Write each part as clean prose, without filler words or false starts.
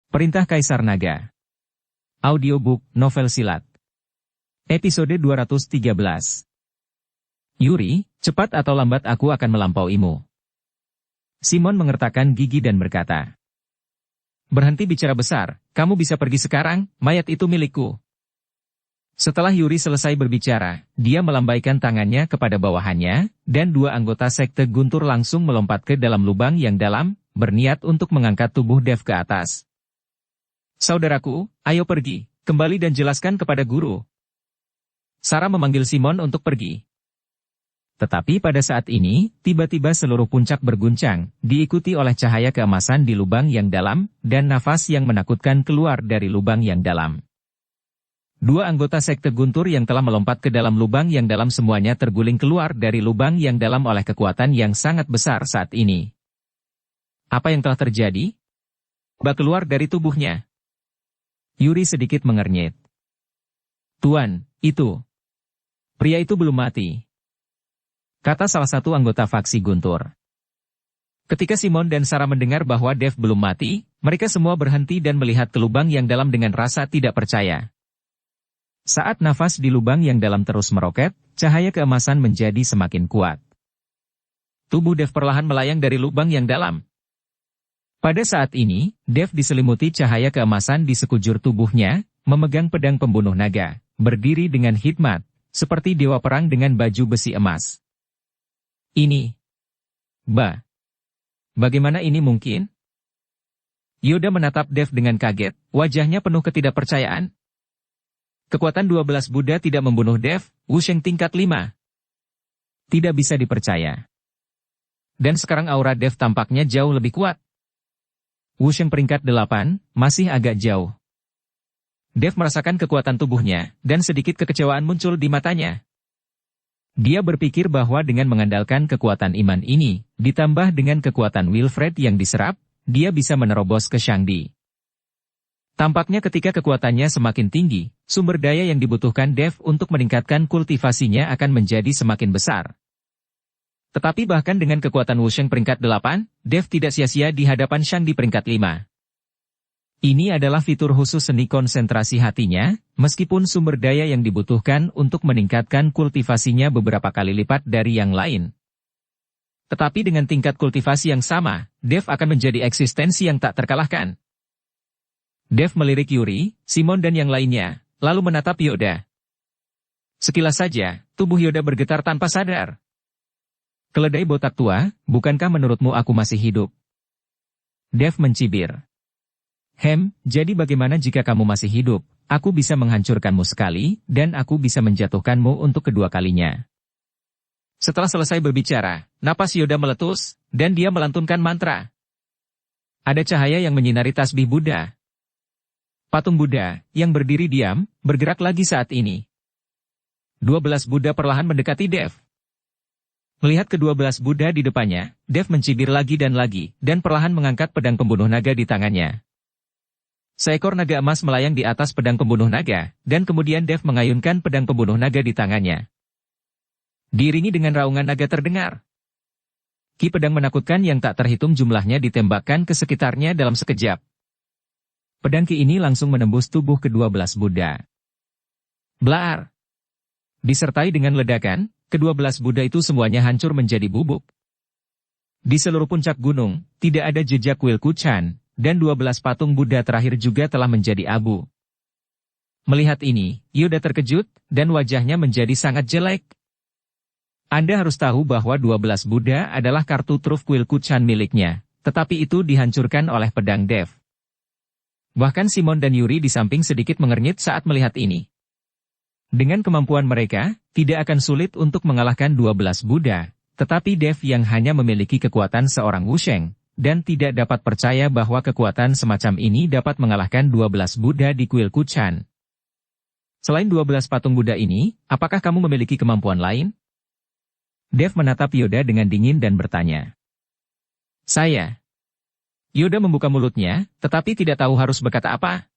Perintah Kaisar Naga. Audiobook Novel Silat. Episode 213. Yuri, cepat atau lambat aku akan melampauimu. Simon mengertakkan gigi dan berkata. Berhenti bicara besar, kamu bisa pergi sekarang, mayat itu milikku. Setelah Yuri selesai berbicara, dia melambaikan tangannya kepada bawahannya, dan dua anggota sekte Guntur langsung melompat ke dalam lubang yang dalam, berniat untuk mengangkat tubuh Dev ke atas. Saudaraku, ayo pergi, kembali dan jelaskan kepada guru. Sarah memanggil Simon untuk pergi. Tetapi pada saat ini, tiba-tiba seluruh puncak berguncang, diikuti oleh cahaya keemasan di lubang yang dalam, dan nafas yang menakutkan keluar dari lubang yang dalam. Dua anggota sekte Guntur yang telah melompat ke dalam lubang yang dalam semuanya terguling keluar dari lubang yang dalam oleh kekuatan yang sangat besar saat ini. Apa yang telah terjadi? Bak keluar dari tubuhnya. Yuri sedikit mengernyit. Tuan, itu. Pria itu belum mati. Kata salah satu anggota faksi Guntur. Ketika Simon dan Sarah mendengar bahwa Dev belum mati, mereka semua berhenti dan melihat ke lubang yang dalam dengan rasa tidak percaya. Saat nafas di lubang yang dalam terus meroket, cahaya keemasan menjadi semakin kuat. Tubuh Dev perlahan melayang dari lubang yang dalam. Pada saat ini, Dev diselimuti cahaya keemasan di sekujur tubuhnya, memegang pedang pembunuh naga, berdiri dengan hikmat, seperti dewa perang dengan baju besi emas. Ini. Bagaimana ini mungkin? Yoda menatap Dev dengan kaget, wajahnya penuh ketidakpercayaan. Kekuatan 12 Buddha tidak membunuh Dev, Wusheng tingkat 5. Tidak bisa dipercaya. Dan sekarang aura Dev tampaknya jauh lebih kuat. Wusheng peringkat 8, masih agak jauh. Dev merasakan kekuatan tubuhnya, dan sedikit kekecewaan muncul di matanya. Dia berpikir bahwa dengan mengandalkan kekuatan iman ini, ditambah dengan kekuatan Wilfred yang diserap, dia bisa menerobos ke Shangdi. Tampaknya ketika kekuatannya semakin tinggi, sumber daya yang dibutuhkan Dev untuk meningkatkan kultivasinya akan menjadi semakin besar. Tetapi bahkan dengan kekuatan Wusheng peringkat 8, Dev tidak sia-sia di hadapan Shangdi peringkat 5. Ini adalah fitur khusus seni konsentrasi hatinya, meskipun sumber daya yang dibutuhkan untuk meningkatkan kultivasinya beberapa kali lipat dari yang lain. Tetapi dengan tingkat kultivasi yang sama, Dev akan menjadi eksistensi yang tak terkalahkan. Dev melirik Yuri, Simon dan yang lainnya, lalu menatap Yoda. Sekilas saja, tubuh Yoda bergetar tanpa sadar. Keledai botak tua, bukankah menurutmu aku masih hidup? Dev mencibir. Jadi bagaimana jika kamu masih hidup? Aku bisa menghancurkanmu sekali, dan aku bisa menjatuhkanmu untuk kedua kalinya. Setelah selesai berbicara, napas Yoda meletus, dan dia melantunkan mantra. Ada cahaya yang menyinari tasbih Buddha. Patung Buddha, yang berdiri diam, bergerak lagi saat ini. 12 Buddha perlahan mendekati Dev. Melihat ke-12 Buddha di depannya, Dev mencibir lagi, dan perlahan mengangkat pedang pembunuh naga di tangannya. Seekor naga emas melayang di atas pedang pembunuh naga, dan kemudian Dev mengayunkan pedang pembunuh naga di tangannya. Diiringi dengan raungan naga terdengar. Ki pedang menakutkan yang tak terhitung jumlahnya ditembakkan ke sekitarnya dalam sekejap. Pedang ki ini langsung menembus tubuh ke-12 Buddha. Blaar! Disertai dengan ledakan, ke-12 Buddha itu semuanya hancur menjadi bubuk. Di seluruh puncak gunung, tidak ada jejak Wilkuchan, dan 12 patung Buddha terakhir juga telah menjadi abu. Melihat ini, Yoda terkejut, dan wajahnya menjadi sangat jelek. Anda harus tahu bahwa 12 Buddha adalah kartu truf Wilkuchan miliknya, tetapi itu dihancurkan oleh pedang Dev. Bahkan Simon dan Yuri di samping sedikit mengernyit saat melihat ini. Dengan kemampuan mereka, tidak akan sulit untuk mengalahkan 12 Buddha, tetapi Dev yang hanya memiliki kekuatan seorang Wusheng, dan tidak dapat percaya bahwa kekuatan semacam ini dapat mengalahkan 12 Buddha di Wilkuchan. Selain 12 patung Buddha ini, apakah kamu memiliki kemampuan lain? Dev menatap Yoda dengan dingin dan bertanya. Saya. Yoda membuka mulutnya, tetapi tidak tahu harus berkata apa.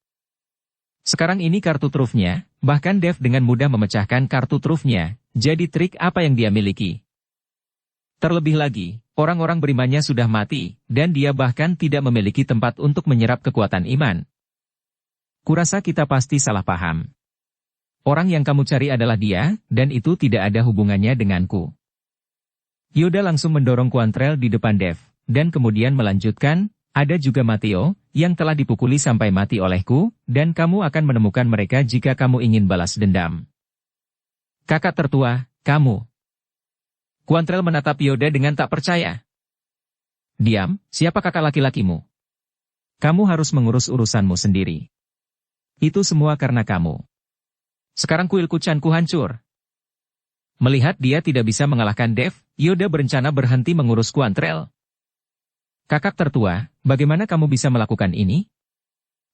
Sekarang ini kartu trufnya, bahkan Dev dengan mudah memecahkan kartu trufnya, jadi trik apa yang dia miliki. Terlebih lagi, Orang-orang berimannya sudah mati, dan dia bahkan tidak memiliki tempat untuk menyerap kekuatan iman. Kurasa kita pasti salah paham. Orang yang kamu cari adalah dia, dan itu tidak ada hubungannya denganku. Yoda langsung mendorong Quantrell di depan Dev, dan kemudian melanjutkan, ada juga Mateo, yang telah dipukuli sampai mati olehku, dan kamu akan menemukan mereka jika kamu ingin balas dendam. Kakak tertua, kamu. Quantrell menatap Yoda dengan tak percaya. Diam, siapa kakak laki-lakimu? Kamu harus mengurus urusanmu sendiri. Itu semua karena kamu. Sekarang kuil kucanku hancur. Melihat dia tidak bisa mengalahkan Dev, Yoda berencana berhenti mengurus Quantrell. Kakak tertua, bagaimana kamu bisa melakukan ini?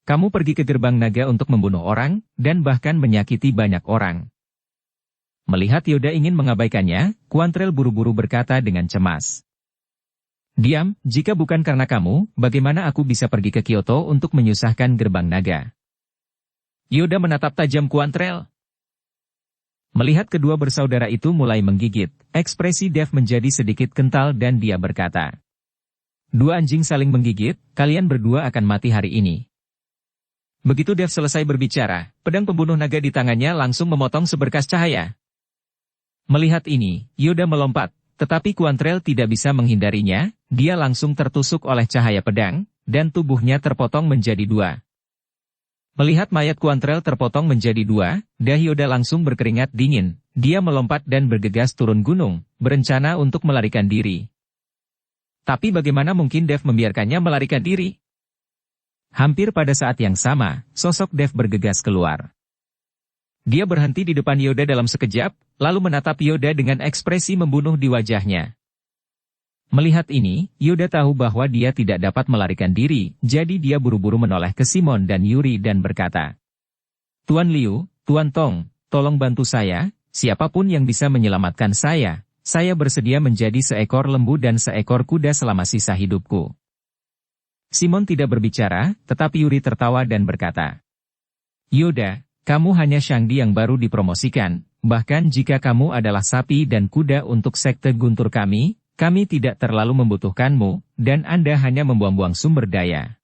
Kamu pergi ke gerbang naga untuk membunuh orang, dan bahkan menyakiti banyak orang. Melihat Yoda ingin mengabaikannya, Quantrell buru-buru berkata dengan cemas. Diam, jika bukan karena kamu, bagaimana aku bisa pergi ke Kyoto untuk menyusahkan gerbang naga? Yoda menatap tajam Quantrell. Melihat kedua bersaudara itu mulai menggigit, ekspresi Dev menjadi sedikit kental dan dia berkata. Dua anjing saling menggigit, kalian berdua akan mati hari ini. Begitu Dev selesai berbicara, pedang pembunuh naga di tangannya langsung memotong seberkas cahaya. Melihat ini, Yoda melompat, tetapi Quantrell tidak bisa menghindarinya, dia langsung tertusuk oleh cahaya pedang, dan tubuhnya terpotong menjadi dua. Melihat mayat Quantrell terpotong menjadi dua, Yoda langsung berkeringat dingin, dia melompat dan bergegas turun gunung, berencana untuk melarikan diri. Tapi bagaimana mungkin Dev membiarkannya melarikan diri? Hampir pada saat yang sama, sosok Dev bergegas keluar. Dia berhenti di depan Yoda dalam sekejap, lalu menatap Yoda dengan ekspresi membunuh di wajahnya. Melihat ini, Yoda tahu bahwa dia tidak dapat melarikan diri, jadi dia buru-buru menoleh ke Simon dan Yuri dan berkata, Tuan Liu, Tuan Tong, tolong bantu saya, siapapun yang bisa menyelamatkan saya bersedia menjadi seekor lembu dan seekor kuda selama sisa hidupku. Simon tidak berbicara, tetapi Yuri tertawa dan berkata, Yoda, kamu hanya Shangdi yang baru dipromosikan, bahkan jika kamu adalah sapi dan kuda untuk sekte guntur kami tidak terlalu membutuhkanmu, dan Anda hanya membuang-buang sumber daya.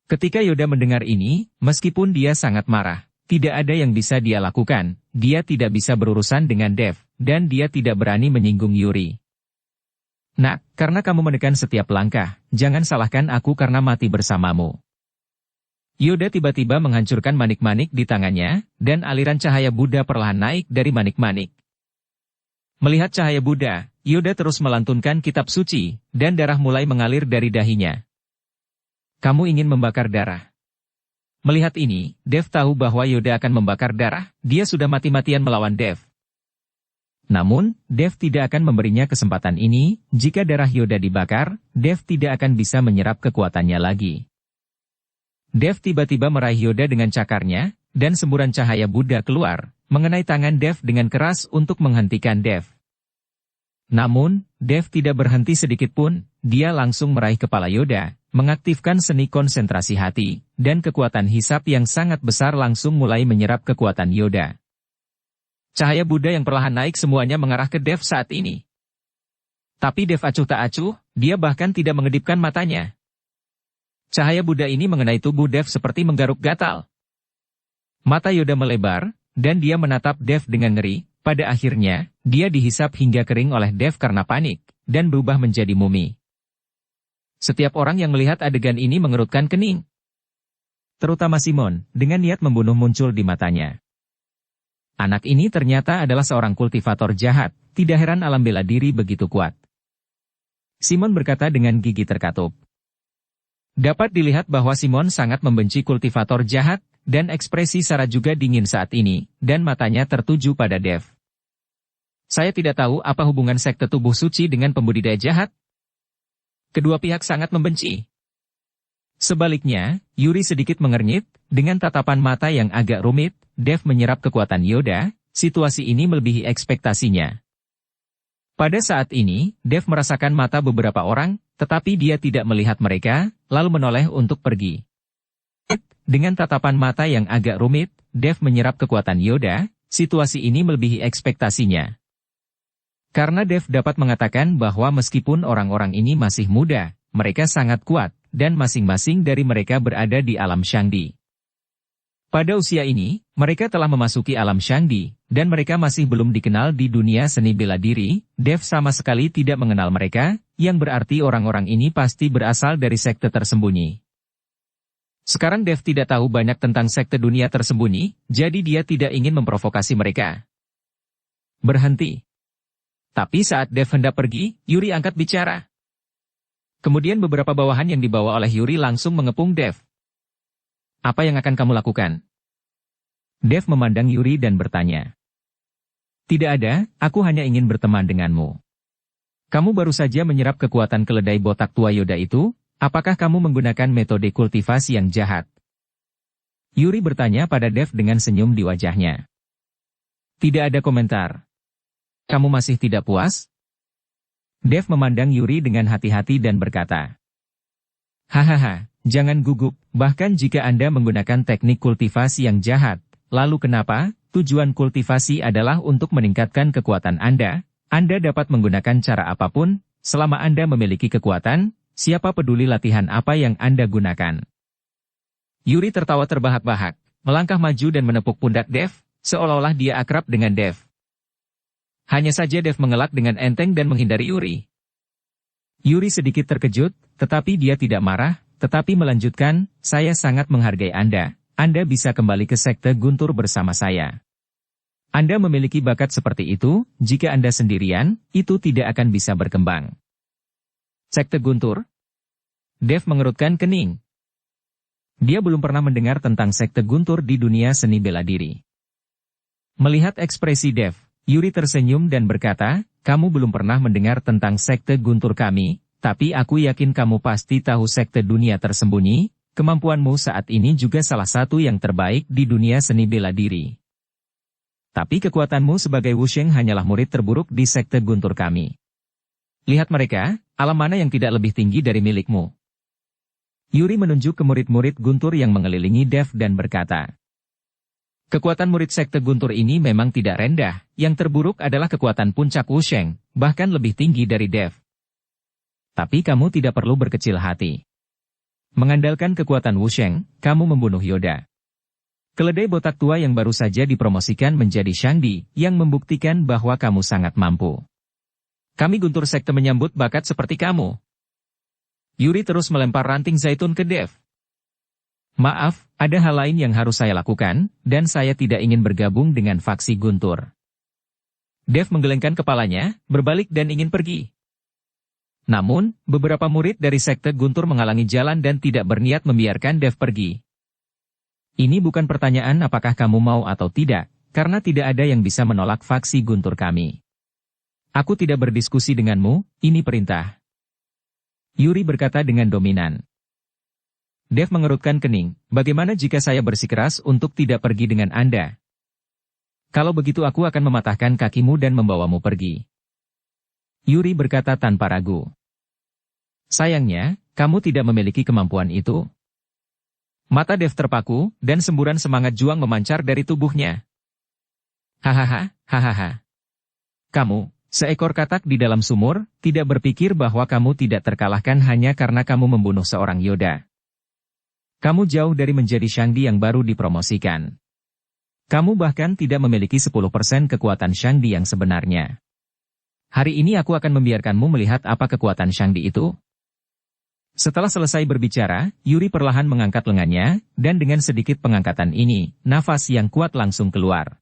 Ketika Yoda mendengar ini, meskipun dia sangat marah, tidak ada yang bisa dia lakukan, dia tidak bisa berurusan dengan Dev, dan dia tidak berani menyinggung Yuri. Nak, karena kamu menekan setiap langkah, jangan salahkan aku karena mati bersamamu. Yoda tiba-tiba menghancurkan manik-manik di tangannya, dan aliran cahaya Buddha perlahan naik dari manik-manik. Melihat cahaya Buddha, Yoda terus melantunkan kitab suci, dan darah mulai mengalir dari dahinya. Kamu ingin membakar darah. Melihat ini, Dev tahu bahwa Yoda akan membakar darah, dia sudah mati-matian melawan Dev. Namun, Dev tidak akan memberinya kesempatan ini, jika darah Yoda dibakar, Dev tidak akan bisa menyerap kekuatannya lagi. Dev tiba-tiba meraih Yoda dengan cakarnya, dan semburan cahaya Buddha keluar, mengenai tangan Dev dengan keras untuk menghentikan Dev. Namun, Dev tidak berhenti sedikitpun, dia langsung meraih kepala Yoda, mengaktifkan seni konsentrasi hati, dan kekuatan hisap yang sangat besar langsung mulai menyerap kekuatan Yoda. Cahaya Buddha yang perlahan naik semuanya mengarah ke Dev saat ini. Tapi Dev acuh tak acuh, dia bahkan tidak mengedipkan matanya. Cahaya Buddha ini mengenai tubuh Dev seperti menggaruk gatal. Mata Yoda melebar, dan dia menatap Dev dengan ngeri. Pada akhirnya, dia dihisap hingga kering oleh Dev karena panik, dan berubah menjadi mumi. Setiap orang yang melihat adegan ini mengerutkan kening. Terutama Simon, dengan niat membunuh muncul di matanya. Anak ini ternyata adalah seorang kultivator jahat, tidak heran alam bela diri begitu kuat. Simon berkata dengan gigi terkatup. Dapat dilihat bahwa Simon sangat membenci kultivator jahat, dan ekspresi Sarah juga dingin saat ini, dan matanya tertuju pada Dev. Saya tidak tahu apa hubungan sekte tubuh suci dengan pembudidaya jahat. Kedua pihak sangat membenci. Sebaliknya, Yuri sedikit mengernyit, dengan tatapan mata yang agak rumit, Dev menyerap kekuatan Yoda, situasi ini melebihi ekspektasinya. Pada saat ini, Dev merasakan mata beberapa orang, tetapi dia tidak melihat mereka, lalu menoleh untuk pergi. Dengan tatapan mata yang agak rumit, Dev menyerap kekuatan Yoda, situasi ini melebihi ekspektasinya. Karena Dev dapat mengatakan bahwa meskipun orang-orang ini masih muda, mereka sangat kuat, dan masing-masing dari mereka berada di alam Shangdi. Pada usia ini, mereka telah memasuki alam Shangdi, dan mereka masih belum dikenal di dunia seni bela diri. Dev sama sekali tidak mengenal mereka, yang berarti orang-orang ini pasti berasal dari sekte tersembunyi. Sekarang Dev tidak tahu banyak tentang sekte dunia tersembunyi, jadi dia tidak ingin memprovokasi mereka. Berhenti. Tapi saat Dev hendak pergi, Yuri angkat bicara. Kemudian beberapa bawahan yang dibawa oleh Yuri langsung mengepung Dev. Apa yang akan kamu lakukan? Dev memandang Yuri dan bertanya. Tidak ada, aku hanya ingin berteman denganmu. Kamu baru saja menyerap kekuatan keledai botak tua Yoda itu, apakah kamu menggunakan metode kultivasi yang jahat? Yuri bertanya pada Dev dengan senyum di wajahnya. Tidak ada komentar. Kamu masih tidak puas? Dev memandang Yuri dengan hati-hati dan berkata. Hahaha, jangan gugup, bahkan jika Anda menggunakan teknik kultivasi yang jahat, lalu kenapa? Tujuan kultivasi adalah untuk meningkatkan kekuatan Anda dapat menggunakan cara apapun, selama Anda memiliki kekuatan, siapa peduli latihan apa yang Anda gunakan. Yuri tertawa terbahak-bahak, melangkah maju dan menepuk pundak Dev, seolah-olah dia akrab dengan Dev. Hanya saja Dev mengelak dengan enteng dan menghindari Yuri. Yuri sedikit terkejut, tetapi dia tidak marah, tetapi melanjutkan, saya sangat menghargai Anda bisa kembali ke sekte Guntur bersama saya. Anda memiliki bakat seperti itu, jika Anda sendirian, itu tidak akan bisa berkembang. Sekte Guntur? Dev mengerutkan kening. Dia belum pernah mendengar tentang sekte Guntur di dunia seni bela diri. Melihat ekspresi Dev, Yuri tersenyum dan berkata, kamu belum pernah mendengar tentang sekte Guntur kami, tapi aku yakin kamu pasti tahu sekte dunia tersembunyi, kemampuanmu saat ini juga salah satu yang terbaik di dunia seni bela diri. Tapi kekuatanmu sebagai Wusheng hanyalah murid terburuk di sekte Guntur kami. Lihat mereka, alam mana yang tidak lebih tinggi dari milikmu? Yuri menunjuk ke murid-murid Guntur yang mengelilingi Dev dan berkata, kekuatan murid sekte Guntur ini memang tidak rendah, yang terburuk adalah kekuatan puncak Wusheng, bahkan lebih tinggi dari Dev. Tapi kamu tidak perlu berkecil hati. Mengandalkan kekuatan Wusheng, kamu membunuh Yoda. Keledai botak tua yang baru saja dipromosikan menjadi Shangdi, yang membuktikan bahwa kamu sangat mampu. Kami Guntur sekte menyambut bakat seperti kamu. Yuri terus melempar ranting zaitun ke Dev. Maaf, ada hal lain yang harus saya lakukan, dan saya tidak ingin bergabung dengan faksi Guntur. Dev menggelengkan kepalanya, berbalik dan ingin pergi. Namun, beberapa murid dari sekte Guntur menghalangi jalan dan tidak berniat membiarkan Dev pergi. Ini bukan pertanyaan apakah kamu mau atau tidak, karena tidak ada yang bisa menolak faksi Guntur kami. Aku tidak berdiskusi denganmu, ini perintah. Yuri berkata dengan dominan. Dev mengerutkan kening, bagaimana jika saya bersikeras untuk tidak pergi dengan Anda? Kalau begitu aku akan mematahkan kakimu dan membawamu pergi. Yuri berkata tanpa ragu. Sayangnya, kamu tidak memiliki kemampuan itu. Mata Dev terpaku, dan semburan semangat juang memancar dari tubuhnya. Hahaha, hahaha. Kamu, seekor katak di dalam sumur, tidak berpikir bahwa kamu tidak terkalahkan hanya karena kamu membunuh seorang Yoda. Kamu jauh dari menjadi Shangdi yang baru dipromosikan. Kamu bahkan tidak memiliki 10% kekuatan Shangdi yang sebenarnya. Hari ini aku akan membiarkanmu melihat apa kekuatan Shangdi itu. Setelah selesai berbicara, Yuri perlahan mengangkat lengannya, dan dengan sedikit pengangkatan ini, nafas yang kuat langsung keluar.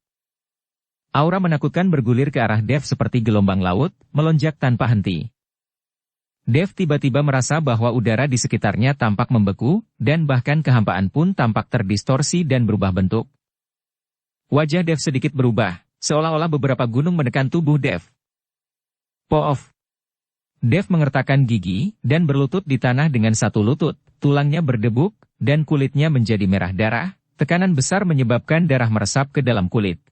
Aura menakutkan bergulir ke arah Dev seperti gelombang laut, melonjak tanpa henti. Dev tiba-tiba merasa bahwa udara di sekitarnya tampak membeku, dan bahkan kehampaan pun tampak terdistorsi dan berubah bentuk. Wajah Dev sedikit berubah, seolah-olah beberapa gunung menekan tubuh Dev. Poof! Dev mengertakkan gigi, dan berlutut di tanah dengan satu lutut, tulangnya berdebuk, dan kulitnya menjadi merah darah, tekanan besar menyebabkan darah meresap ke dalam kulit.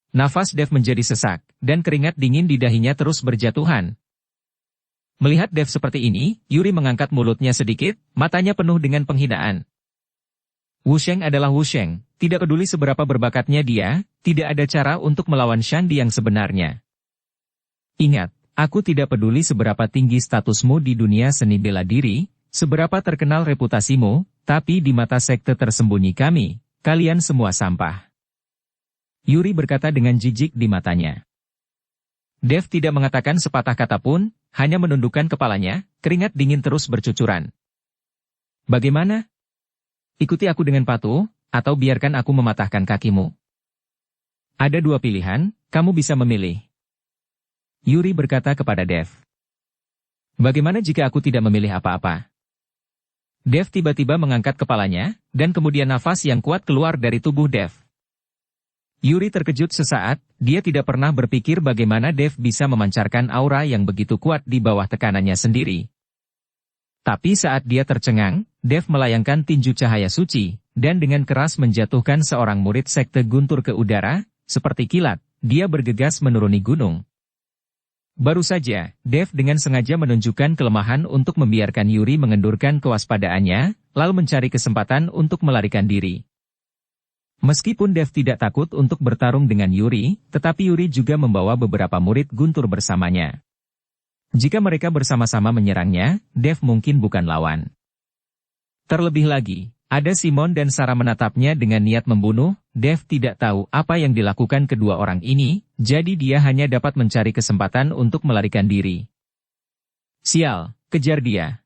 Nafas Dev menjadi sesak, dan keringat dingin di dahinya terus berjatuhan. Melihat Dev seperti ini, Yuri mengangkat mulutnya sedikit, matanya penuh dengan penghinaan. Wusheng adalah Wusheng, tidak peduli seberapa berbakatnya dia, tidak ada cara untuk melawan Shangdi yang sebenarnya. Ingat, aku tidak peduli seberapa tinggi statusmu di dunia seni bela diri, seberapa terkenal reputasimu, tapi di mata sekte tersembunyi kami, kalian semua sampah. Yuri berkata dengan jijik di matanya. Dev tidak mengatakan sepatah kata pun, hanya menundukkan kepalanya, keringat dingin terus bercucuran. Bagaimana? Ikuti aku dengan patuh, atau biarkan aku mematahkan kakimu. Ada dua pilihan, kamu bisa memilih. Yuri berkata kepada Dev. Bagaimana jika aku tidak memilih apa-apa? Dev tiba-tiba mengangkat kepalanya, dan kemudian nafas yang kuat keluar dari tubuh Dev. Yuri terkejut sesaat, dia tidak pernah berpikir bagaimana Dev bisa memancarkan aura yang begitu kuat di bawah tekanannya sendiri. Tapi saat dia tercengang, Dev melayangkan tinju cahaya suci, dan dengan keras menjatuhkan seorang murid sekte Guntur ke udara, seperti kilat, dia bergegas menuruni gunung. Baru saja, Dev dengan sengaja menunjukkan kelemahan untuk membiarkan Yuri mengendurkan kewaspadaannya, lalu mencari kesempatan untuk melarikan diri. Meskipun Dev tidak takut untuk bertarung dengan Yuri, tetapi Yuri juga membawa beberapa murid Guntur bersamanya. Jika mereka bersama-sama menyerangnya, Dev mungkin bukan lawan. Terlebih lagi, ada Simon dan Sarah menatapnya dengan niat membunuh. Dev tidak tahu apa yang dilakukan kedua orang ini, jadi dia hanya dapat mencari kesempatan untuk melarikan diri. Sial, kejar dia!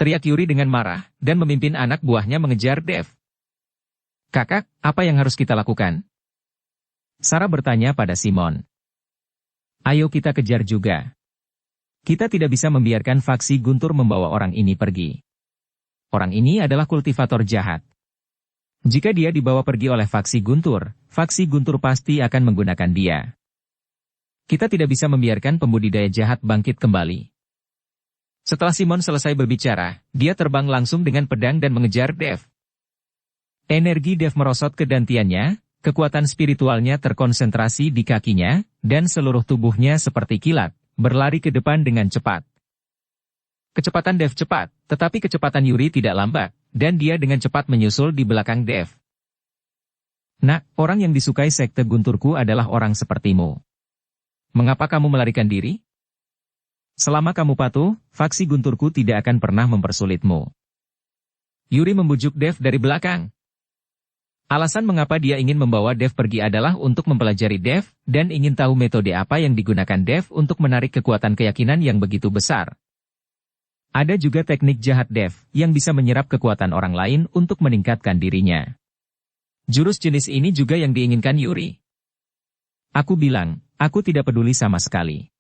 Teriak Yuri dengan marah, dan memimpin anak buahnya mengejar Dev. Kakak, apa yang harus kita lakukan? Sarah bertanya pada Simon. Ayo kita kejar juga. Kita tidak bisa membiarkan faksi Guntur membawa orang ini pergi. Orang ini adalah kultivator jahat. Jika dia dibawa pergi oleh faksi Guntur pasti akan menggunakan dia. Kita tidak bisa membiarkan pembudidaya jahat bangkit kembali. Setelah Simon selesai berbicara, dia terbang langsung dengan pedang dan mengejar Dev. Energi Dev merosot ke dantiannya, kekuatan spiritualnya terkonsentrasi di kakinya, dan seluruh tubuhnya seperti kilat, berlari ke depan dengan cepat. Kecepatan Dev cepat, tetapi kecepatan Yuri tidak lambat, dan dia dengan cepat menyusul di belakang Dev. Nak, orang yang disukai sekte Gunturku adalah orang sepertimu. Mengapa kamu melarikan diri? Selama kamu patuh, faksi Gunturku tidak akan pernah mempersulitmu. Yuri membujuk Dev dari belakang. Alasan mengapa dia ingin membawa Dev pergi adalah untuk mempelajari Dev, dan ingin tahu metode apa yang digunakan Dev untuk menarik kekuatan keyakinan yang begitu besar. Ada juga teknik jahat Dev, yang bisa menyerap kekuatan orang lain untuk meningkatkan dirinya. Jurus jenis ini juga yang diinginkan Yuri. Aku bilang, aku tidak peduli sama sekali.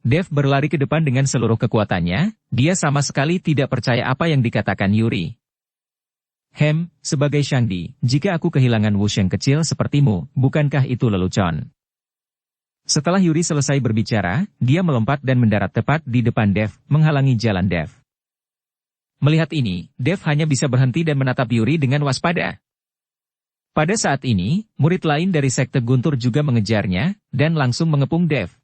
Dev berlari ke depan dengan seluruh kekuatannya, dia sama sekali tidak percaya apa yang dikatakan Yuri. Sebagai Shangdi, jika aku kehilangan Wusheng kecil sepertimu, bukankah itu lelucon? Setelah Yuri selesai berbicara, dia melompat dan mendarat tepat di depan Dev, menghalangi jalan Dev. Melihat ini, Dev hanya bisa berhenti dan menatap Yuri dengan waspada. Pada saat ini, murid lain dari sekte Guntur juga mengejarnya, dan langsung mengepung Dev.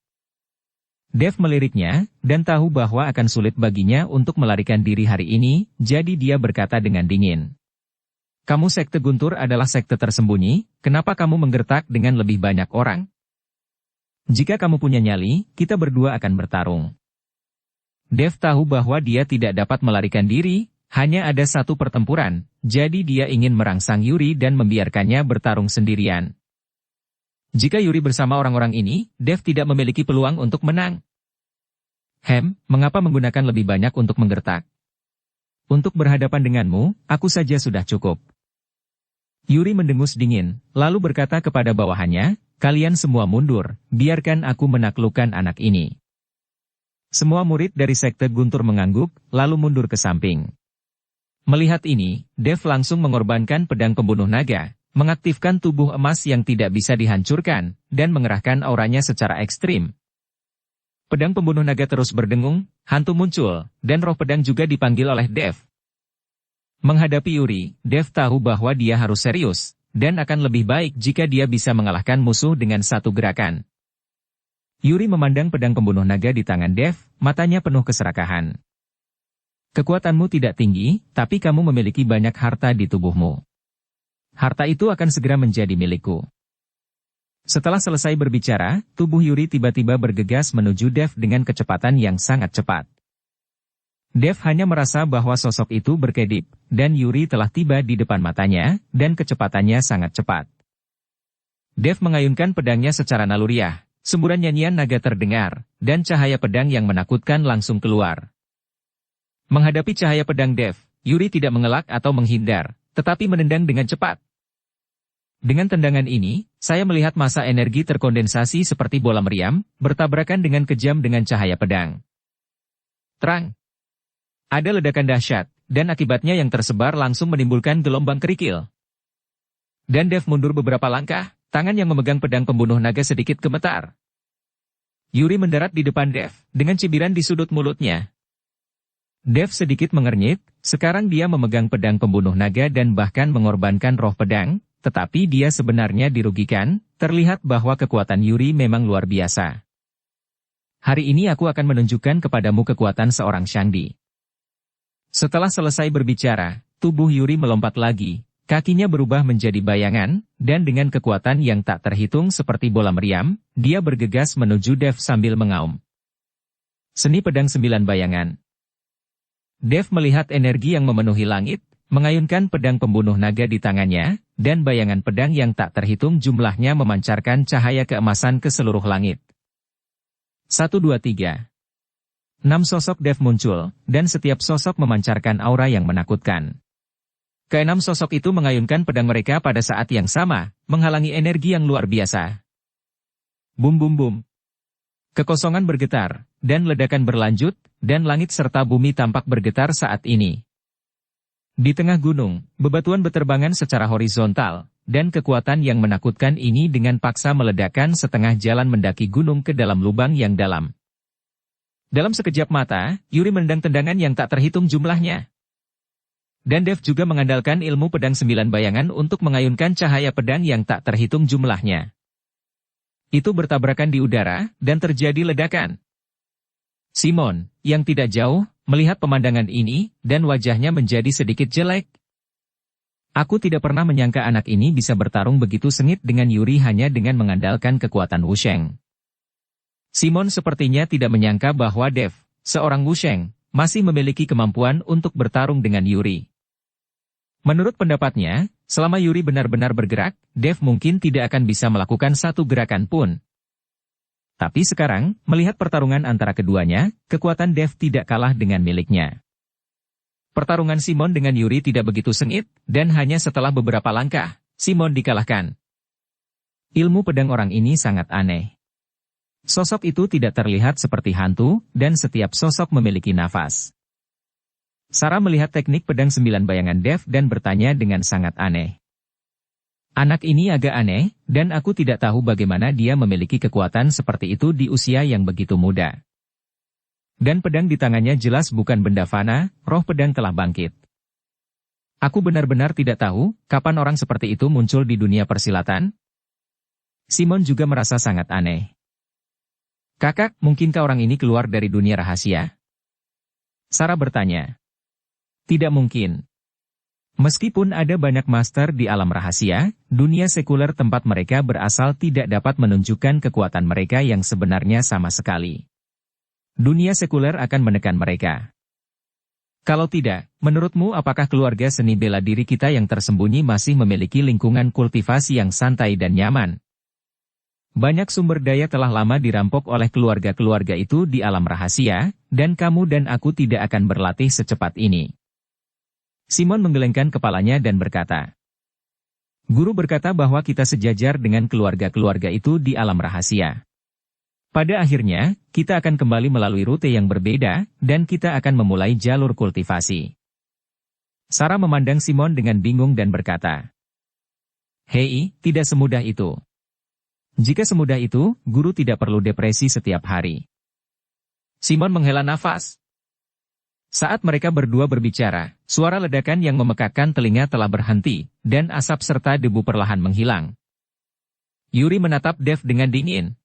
Dev meliriknya, dan tahu bahwa akan sulit baginya untuk melarikan diri hari ini, jadi dia berkata dengan dingin. Kamu sekte Guntur adalah sekte tersembunyi, kenapa kamu menggertak dengan lebih banyak orang? Jika kamu punya nyali, kita berdua akan bertarung. Dev tahu bahwa dia tidak dapat melarikan diri, hanya ada satu pertempuran, jadi dia ingin merangsang Yuri dan membiarkannya bertarung sendirian. Jika Yuri bersama orang-orang ini, Dev tidak memiliki peluang untuk menang. Mengapa menggunakan lebih banyak untuk menggertak? Untuk berhadapan denganmu, aku saja sudah cukup. Yuri mendengus dingin, lalu berkata kepada bawahannya, kalian semua mundur, biarkan aku menaklukkan anak ini. Semua murid dari sekte Guntur mengangguk, lalu mundur ke samping. Melihat ini, Dev langsung mengorbankan pedang pembunuh naga, mengaktifkan tubuh emas yang tidak bisa dihancurkan, dan mengerahkan auranya secara ekstrim. Pedang pembunuh naga terus berdengung, hantu muncul, dan roh pedang juga dipanggil oleh Dev. Menghadapi Yuri, Dev tahu bahwa dia harus serius, dan akan lebih baik jika dia bisa mengalahkan musuh dengan satu gerakan. Yuri memandang pedang pembunuh naga di tangan Dev, matanya penuh keserakahan. Kekuatanmu tidak tinggi, tapi kamu memiliki banyak harta di tubuhmu. Harta itu akan segera menjadi milikku. Setelah selesai berbicara, tubuh Yuri tiba-tiba bergegas menuju Dev dengan kecepatan yang sangat cepat. Dev hanya merasa bahwa sosok itu berkedip, dan Yuri telah tiba di depan matanya, dan kecepatannya sangat cepat. Dev mengayunkan pedangnya secara naluriah, semburan nyanyian naga terdengar, dan cahaya pedang yang menakutkan langsung keluar. Menghadapi cahaya pedang Dev, Yuri tidak mengelak atau menghindar, tetapi menendang dengan cepat. Dengan tendangan ini, saya melihat massa energi terkondensasi seperti bola meriam, bertabrakan dengan kejam dengan cahaya pedang. Terang. Ada ledakan dahsyat, dan akibatnya yang tersebar langsung menimbulkan gelombang kerikil. Dan Dev mundur beberapa langkah, tangan yang memegang pedang pembunuh naga sedikit gemetar. Yuri mendarat di depan Dev, dengan cibiran di sudut mulutnya. Dev sedikit mengernyit, sekarang dia memegang pedang pembunuh naga dan bahkan mengorbankan roh pedang, tetapi dia sebenarnya dirugikan, terlihat bahwa kekuatan Yuri memang luar biasa. Hari ini aku akan menunjukkan kepadamu kekuatan seorang Shangdi. Setelah selesai berbicara, tubuh Yuri melompat lagi, kakinya berubah menjadi bayangan, dan dengan kekuatan yang tak terhitung seperti bola meriam, dia bergegas menuju Dev sambil mengaum. Seni pedang 9 bayangan. Dev melihat energi yang memenuhi langit, mengayunkan pedang pembunuh naga di tangannya, dan bayangan pedang yang tak terhitung jumlahnya memancarkan cahaya keemasan ke seluruh langit. 1, 2, 3. 6 sosok Dev muncul, dan setiap sosok memancarkan aura yang menakutkan. Keenam sosok itu mengayunkan pedang mereka pada saat yang sama, menghalangi energi yang luar biasa. Bum bum bum. Kekosongan bergetar, dan ledakan berlanjut, dan langit serta bumi tampak bergetar saat ini. Di tengah gunung, bebatuan berterbangan secara horizontal, dan kekuatan yang menakutkan ini dengan paksa meledakkan setengah jalan mendaki gunung ke dalam lubang yang dalam. Dalam sekejap mata, Yuri menendang tendangan yang tak terhitung jumlahnya. Dan Dev juga mengandalkan ilmu pedang 9 bayangan untuk mengayunkan cahaya pedang yang tak terhitung jumlahnya. Itu bertabrakan di udara, dan terjadi ledakan. Simon, yang tidak jauh, melihat pemandangan ini, dan wajahnya menjadi sedikit jelek. Aku tidak pernah menyangka anak ini bisa bertarung begitu sengit dengan Yuri hanya dengan mengandalkan kekuatan Wusheng. Simon sepertinya tidak menyangka bahwa Dev, seorang Wusheng, masih memiliki kemampuan untuk bertarung dengan Yuri. Menurut pendapatnya, selama Yuri benar-benar bergerak, Dev mungkin tidak akan bisa melakukan satu gerakan pun. Tapi sekarang, melihat pertarungan antara keduanya, kekuatan Dev tidak kalah dengan miliknya. Pertarungan Simon dengan Yuri tidak begitu sengit, dan hanya setelah beberapa langkah, Simon dikalahkan. Ilmu pedang orang ini sangat aneh. Sosok itu tidak terlihat seperti hantu, dan setiap sosok memiliki nafas. Sarah melihat teknik pedang 9 bayangan Dev dan bertanya dengan sangat aneh. Anak ini agak aneh, dan aku tidak tahu bagaimana dia memiliki kekuatan seperti itu di usia yang begitu muda. Dan pedang di tangannya jelas bukan benda fana, roh pedang telah bangkit. Aku benar-benar tidak tahu, kapan orang seperti itu muncul di dunia persilatan. Simon juga merasa sangat aneh. Kakak, mungkinkah orang ini keluar dari dunia rahasia? Sarah bertanya. Tidak mungkin. Meskipun ada banyak master di alam rahasia, dunia sekuler tempat mereka berasal tidak dapat menunjukkan kekuatan mereka yang sebenarnya sama sekali. Dunia sekuler akan menekan mereka. Kalau tidak, menurutmu apakah keluarga seni bela diri kita yang tersembunyi masih memiliki lingkungan kultivasi yang santai dan nyaman? Banyak sumber daya telah lama dirampok oleh keluarga-keluarga itu di alam rahasia, dan kamu dan aku tidak akan berlatih secepat ini. Simon menggelengkan kepalanya dan berkata. Guru berkata bahwa kita sejajar dengan keluarga-keluarga itu di alam rahasia. Pada akhirnya, kita akan kembali melalui rute yang berbeda, dan kita akan memulai jalur kultivasi. Sarah memandang Simon dengan bingung dan berkata. Hei, tidak semudah itu. Jika semudah itu, guru tidak perlu depresi setiap hari. Simon menghela nafas. Saat mereka berdua berbicara, suara ledakan yang memekakkan telinga telah berhenti, dan asap serta debu perlahan menghilang. Yuri menatap Dev dengan dingin.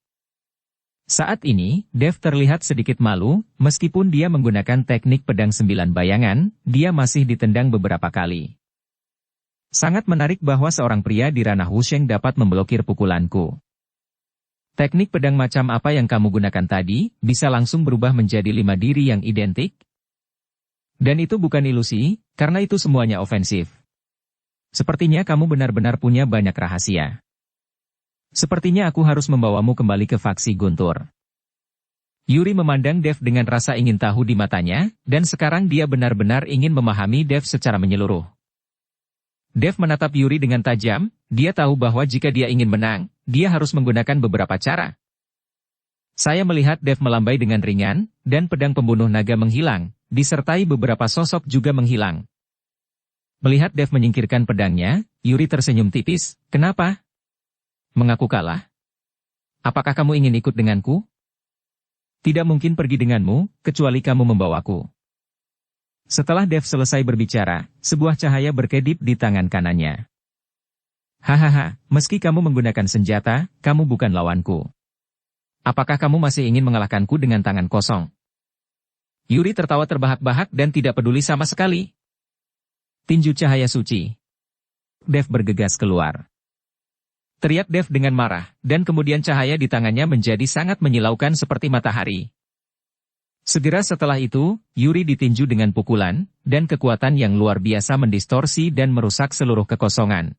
Saat ini, Dev terlihat sedikit malu, meskipun dia menggunakan teknik pedang 9 bayangan, dia masih ditendang beberapa kali. Sangat menarik bahwa seorang pria di ranah Wusheng dapat memblokir pukulanku. Teknik pedang macam apa yang kamu gunakan tadi, bisa langsung berubah menjadi 5 diri yang identik? Dan itu bukan ilusi, karena itu semuanya ofensif. Sepertinya kamu benar-benar punya banyak rahasia. Sepertinya aku harus membawamu kembali ke faksi Guntur. Yuri memandang Dev dengan rasa ingin tahu di matanya, dan sekarang dia benar-benar ingin memahami Dev secara menyeluruh. Dev menatap Yuri dengan tajam, dia tahu bahwa jika dia ingin menang, dia harus menggunakan beberapa cara. Saya melihat Dev melambai dengan ringan, dan pedang pembunuh naga menghilang, disertai beberapa sosok juga menghilang. Melihat Dev menyingkirkan pedangnya, Yuri tersenyum tipis, kenapa? Mengaku kalah? Apakah kamu ingin ikut denganku? Tidak mungkin pergi denganmu, kecuali kamu membawaku. Setelah Dev selesai berbicara, sebuah cahaya berkedip di tangan kanannya. Hahaha, meski kamu menggunakan senjata, kamu bukan lawanku. Apakah kamu masih ingin mengalahkanku dengan tangan kosong? Yuri tertawa terbahak-bahak dan tidak peduli sama sekali. Tinju cahaya suci. Dev bergegas keluar. Teriak Dev dengan marah, dan kemudian cahaya di tangannya menjadi sangat menyilaukan seperti matahari. Segera setelah itu, Yuri ditinju dengan pukulan, dan kekuatan yang luar biasa mendistorsi dan merusak seluruh kekosongan.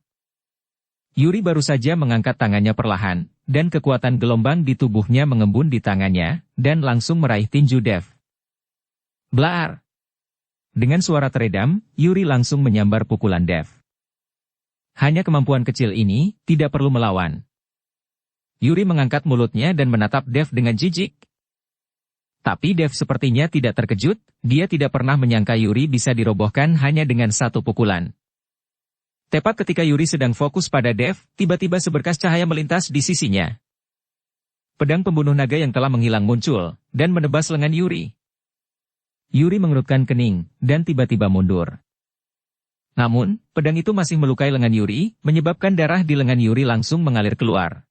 Yuri baru saja mengangkat tangannya perlahan, dan kekuatan gelombang di tubuhnya mengembun di tangannya, dan langsung meraih tinju Dev. Blaar! Dengan suara teredam, Yuri langsung menyambar pukulan Dev. Hanya kemampuan kecil ini, tidak perlu melawan. Yuri mengangkat mulutnya dan menatap Dev dengan jijik. Tapi Dev sepertinya tidak terkejut, dia tidak pernah menyangka Yuri bisa dirobohkan hanya dengan satu pukulan. Tepat ketika Yuri sedang fokus pada Dev, tiba-tiba seberkas cahaya melintas di sisinya. Pedang pembunuh naga yang telah menghilang muncul, dan menebas lengan Yuri. Yuri mengerutkan kening, dan tiba-tiba mundur. Namun, pedang itu masih melukai lengan Yuri, menyebabkan darah di lengan Yuri langsung mengalir keluar.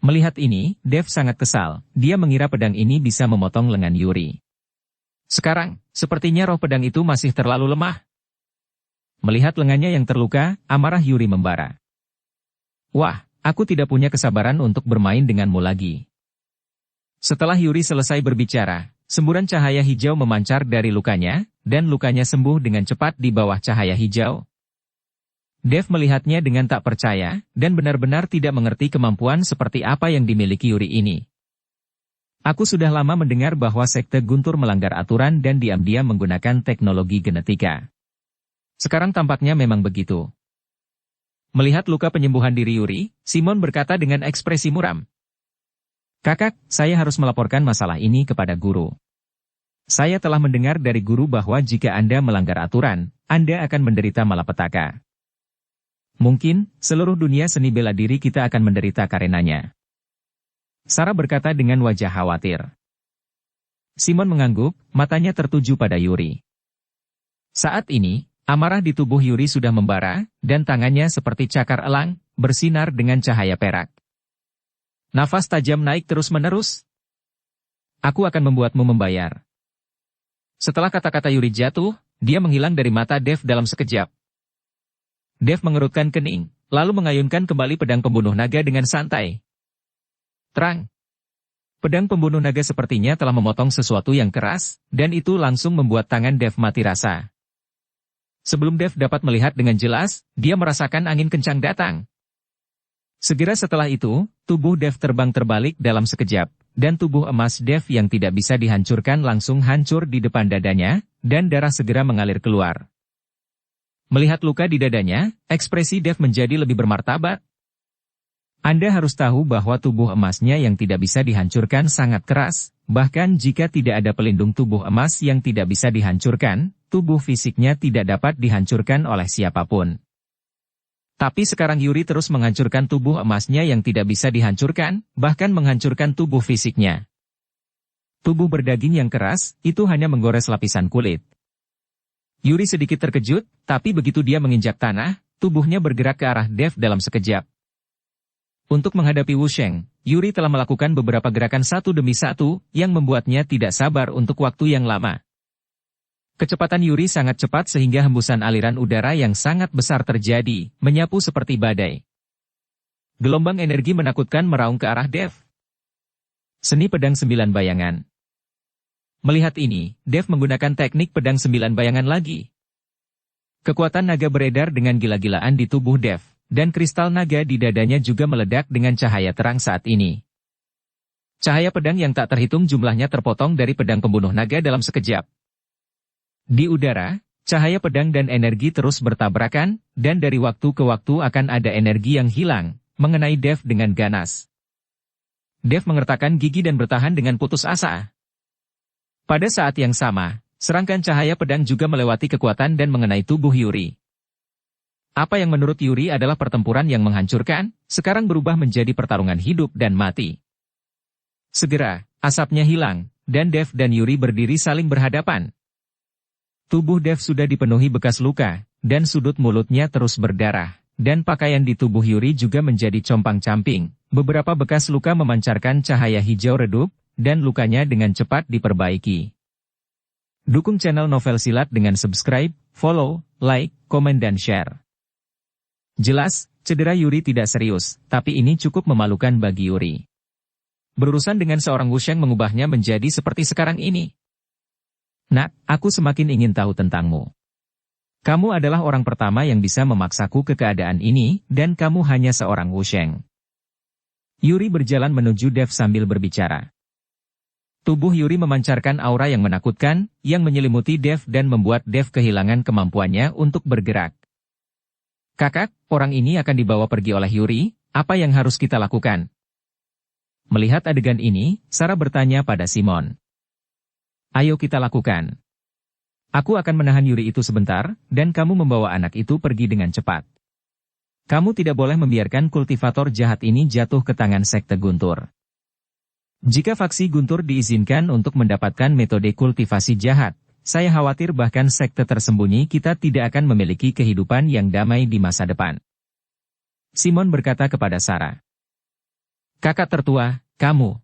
Melihat ini, Dev sangat kesal, dia mengira pedang ini bisa memotong lengan Yuri. Sekarang, sepertinya roh pedang itu masih terlalu lemah. Melihat lengannya yang terluka, amarah Yuri membara. Wah, aku tidak punya kesabaran untuk bermain denganmu lagi. Setelah Yuri selesai berbicara, semburan cahaya hijau memancar dari lukanya, dan lukanya sembuh dengan cepat di bawah cahaya hijau. Dev melihatnya dengan tak percaya, dan benar-benar tidak mengerti kemampuan seperti apa yang dimiliki Yuri ini. Aku sudah lama mendengar bahwa Sekte Guntur melanggar aturan dan diam-diam menggunakan teknologi genetika. Sekarang tampaknya memang begitu. Melihat luka penyembuhan diri Yuri, Simon berkata dengan ekspresi muram. Kakak, saya harus melaporkan masalah ini kepada guru. Saya telah mendengar dari guru bahwa jika Anda melanggar aturan, Anda akan menderita malapetaka. Mungkin, seluruh dunia seni bela diri kita akan menderita karenanya. Sarah berkata dengan wajah khawatir. Simon mengangguk, matanya tertuju pada Yuri. Saat ini, amarah di tubuh Yuri sudah membara, dan tangannya seperti cakar elang, bersinar dengan cahaya perak. Nafas tajam naik terus-menerus. Aku akan membuatmu membayar. Setelah kata-kata Yuri jatuh, dia menghilang dari mata Dev dalam sekejap. Dev mengerutkan kening, lalu mengayunkan kembali pedang pembunuh naga dengan santai. Terang. Pedang pembunuh naga sepertinya telah memotong sesuatu yang keras, dan itu langsung membuat tangan Dev mati rasa. Sebelum Dev dapat melihat dengan jelas, dia merasakan angin kencang datang. Segera setelah itu, tubuh Dev terbang terbalik dalam sekejap, dan tubuh emas Dev yang tidak bisa dihancurkan langsung hancur di depan dadanya, dan darah segera mengalir keluar. Melihat luka di dadanya, ekspresi Dev menjadi lebih bermartabat. Anda harus tahu bahwa tubuh emasnya yang tidak bisa dihancurkan sangat keras, bahkan jika tidak ada pelindung tubuh emas yang tidak bisa dihancurkan, tubuh fisiknya tidak dapat dihancurkan oleh siapapun. Tapi sekarang Yuri terus menghancurkan tubuh emasnya yang tidak bisa dihancurkan, bahkan menghancurkan tubuh fisiknya. Tubuh berdaging yang keras, itu hanya menggores lapisan kulit. Yuri sedikit terkejut, tapi begitu dia menginjak tanah, tubuhnya bergerak ke arah Dev dalam sekejap. Untuk menghadapi Wu Sheng, Yuri telah melakukan beberapa gerakan satu demi satu, yang membuatnya tidak sabar untuk waktu yang lama. Kecepatan Yuri sangat cepat sehingga hembusan aliran udara yang sangat besar terjadi, menyapu seperti badai. Gelombang energi menakutkan meraung ke arah Dev. Seni pedang 9 bayangan. Melihat ini, Dev menggunakan teknik pedang 9 bayangan lagi. Kekuatan naga beredar dengan gila-gilaan di tubuh Dev, dan kristal naga di dadanya juga meledak dengan cahaya terang saat ini. Cahaya pedang yang tak terhitung jumlahnya terpotong dari pedang pembunuh naga dalam sekejap. Di udara, cahaya pedang dan energi terus bertabrakan, dan dari waktu ke waktu akan ada energi yang hilang, mengenai Dev dengan ganas. Dev mengertakkan gigi dan bertahan dengan putus asa. Pada saat yang sama, serangkaian cahaya pedang juga melewati kekuatan dan mengenai tubuh Yuri. Apa yang menurut Yuri adalah pertempuran yang menghancurkan, sekarang berubah menjadi pertarungan hidup dan mati. Segera, asapnya hilang, dan Dev dan Yuri berdiri saling berhadapan. Tubuh Dev sudah dipenuhi bekas luka, dan sudut mulutnya terus berdarah, dan pakaian di tubuh Yuri juga menjadi compang-camping. Beberapa bekas luka memancarkan cahaya hijau redup, dan lukanya dengan cepat diperbaiki. Dukung channel Novel Silat dengan subscribe, follow, like, komen dan share. Jelas, cedera Yuri tidak serius, tapi ini cukup memalukan bagi Yuri. Berurusan dengan seorang Wusheng mengubahnya menjadi seperti sekarang ini. Nak, aku semakin ingin tahu tentangmu. Kamu adalah orang pertama yang bisa memaksaku ke keadaan ini, dan kamu hanya seorang Wusheng. Yuri berjalan menuju Dev sambil berbicara. Tubuh Yuri memancarkan aura yang menakutkan, yang menyelimuti Dev dan membuat Dev kehilangan kemampuannya untuk bergerak. Kakak, orang ini akan dibawa pergi oleh Yuri, apa yang harus kita lakukan? Melihat adegan ini, Sarah bertanya pada Simon. Ayo kita lakukan. Aku akan menahan Yuri itu sebentar, dan kamu membawa anak itu pergi dengan cepat. Kamu tidak boleh membiarkan kultivator jahat ini jatuh ke tangan sekte Guntur. Jika faksi Guntur diizinkan untuk mendapatkan metode kultivasi jahat, saya khawatir bahkan sekte tersembunyi kita tidak akan memiliki kehidupan yang damai di masa depan. Simon berkata kepada Sarah. Kakak tertua, kamu.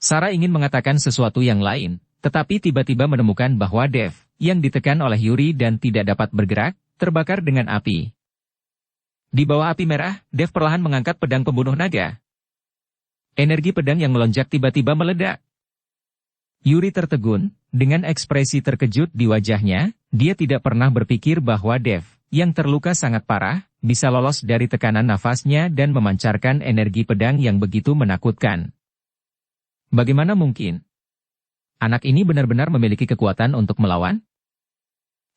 Sarah ingin mengatakan sesuatu yang lain, tetapi tiba-tiba menemukan bahwa Dev, yang ditekan oleh Yuri dan tidak dapat bergerak, terbakar dengan api. Di bawah api merah, Dev perlahan mengangkat pedang pembunuh naga. Energi pedang yang melonjak tiba-tiba meledak. Yuri tertegun, dengan ekspresi terkejut di wajahnya, dia tidak pernah berpikir bahwa Dev, yang terluka sangat parah, bisa lolos dari tekanan nafasnya dan memancarkan energi pedang yang begitu menakutkan. Bagaimana mungkin? Anak ini benar-benar memiliki kekuatan untuk melawan?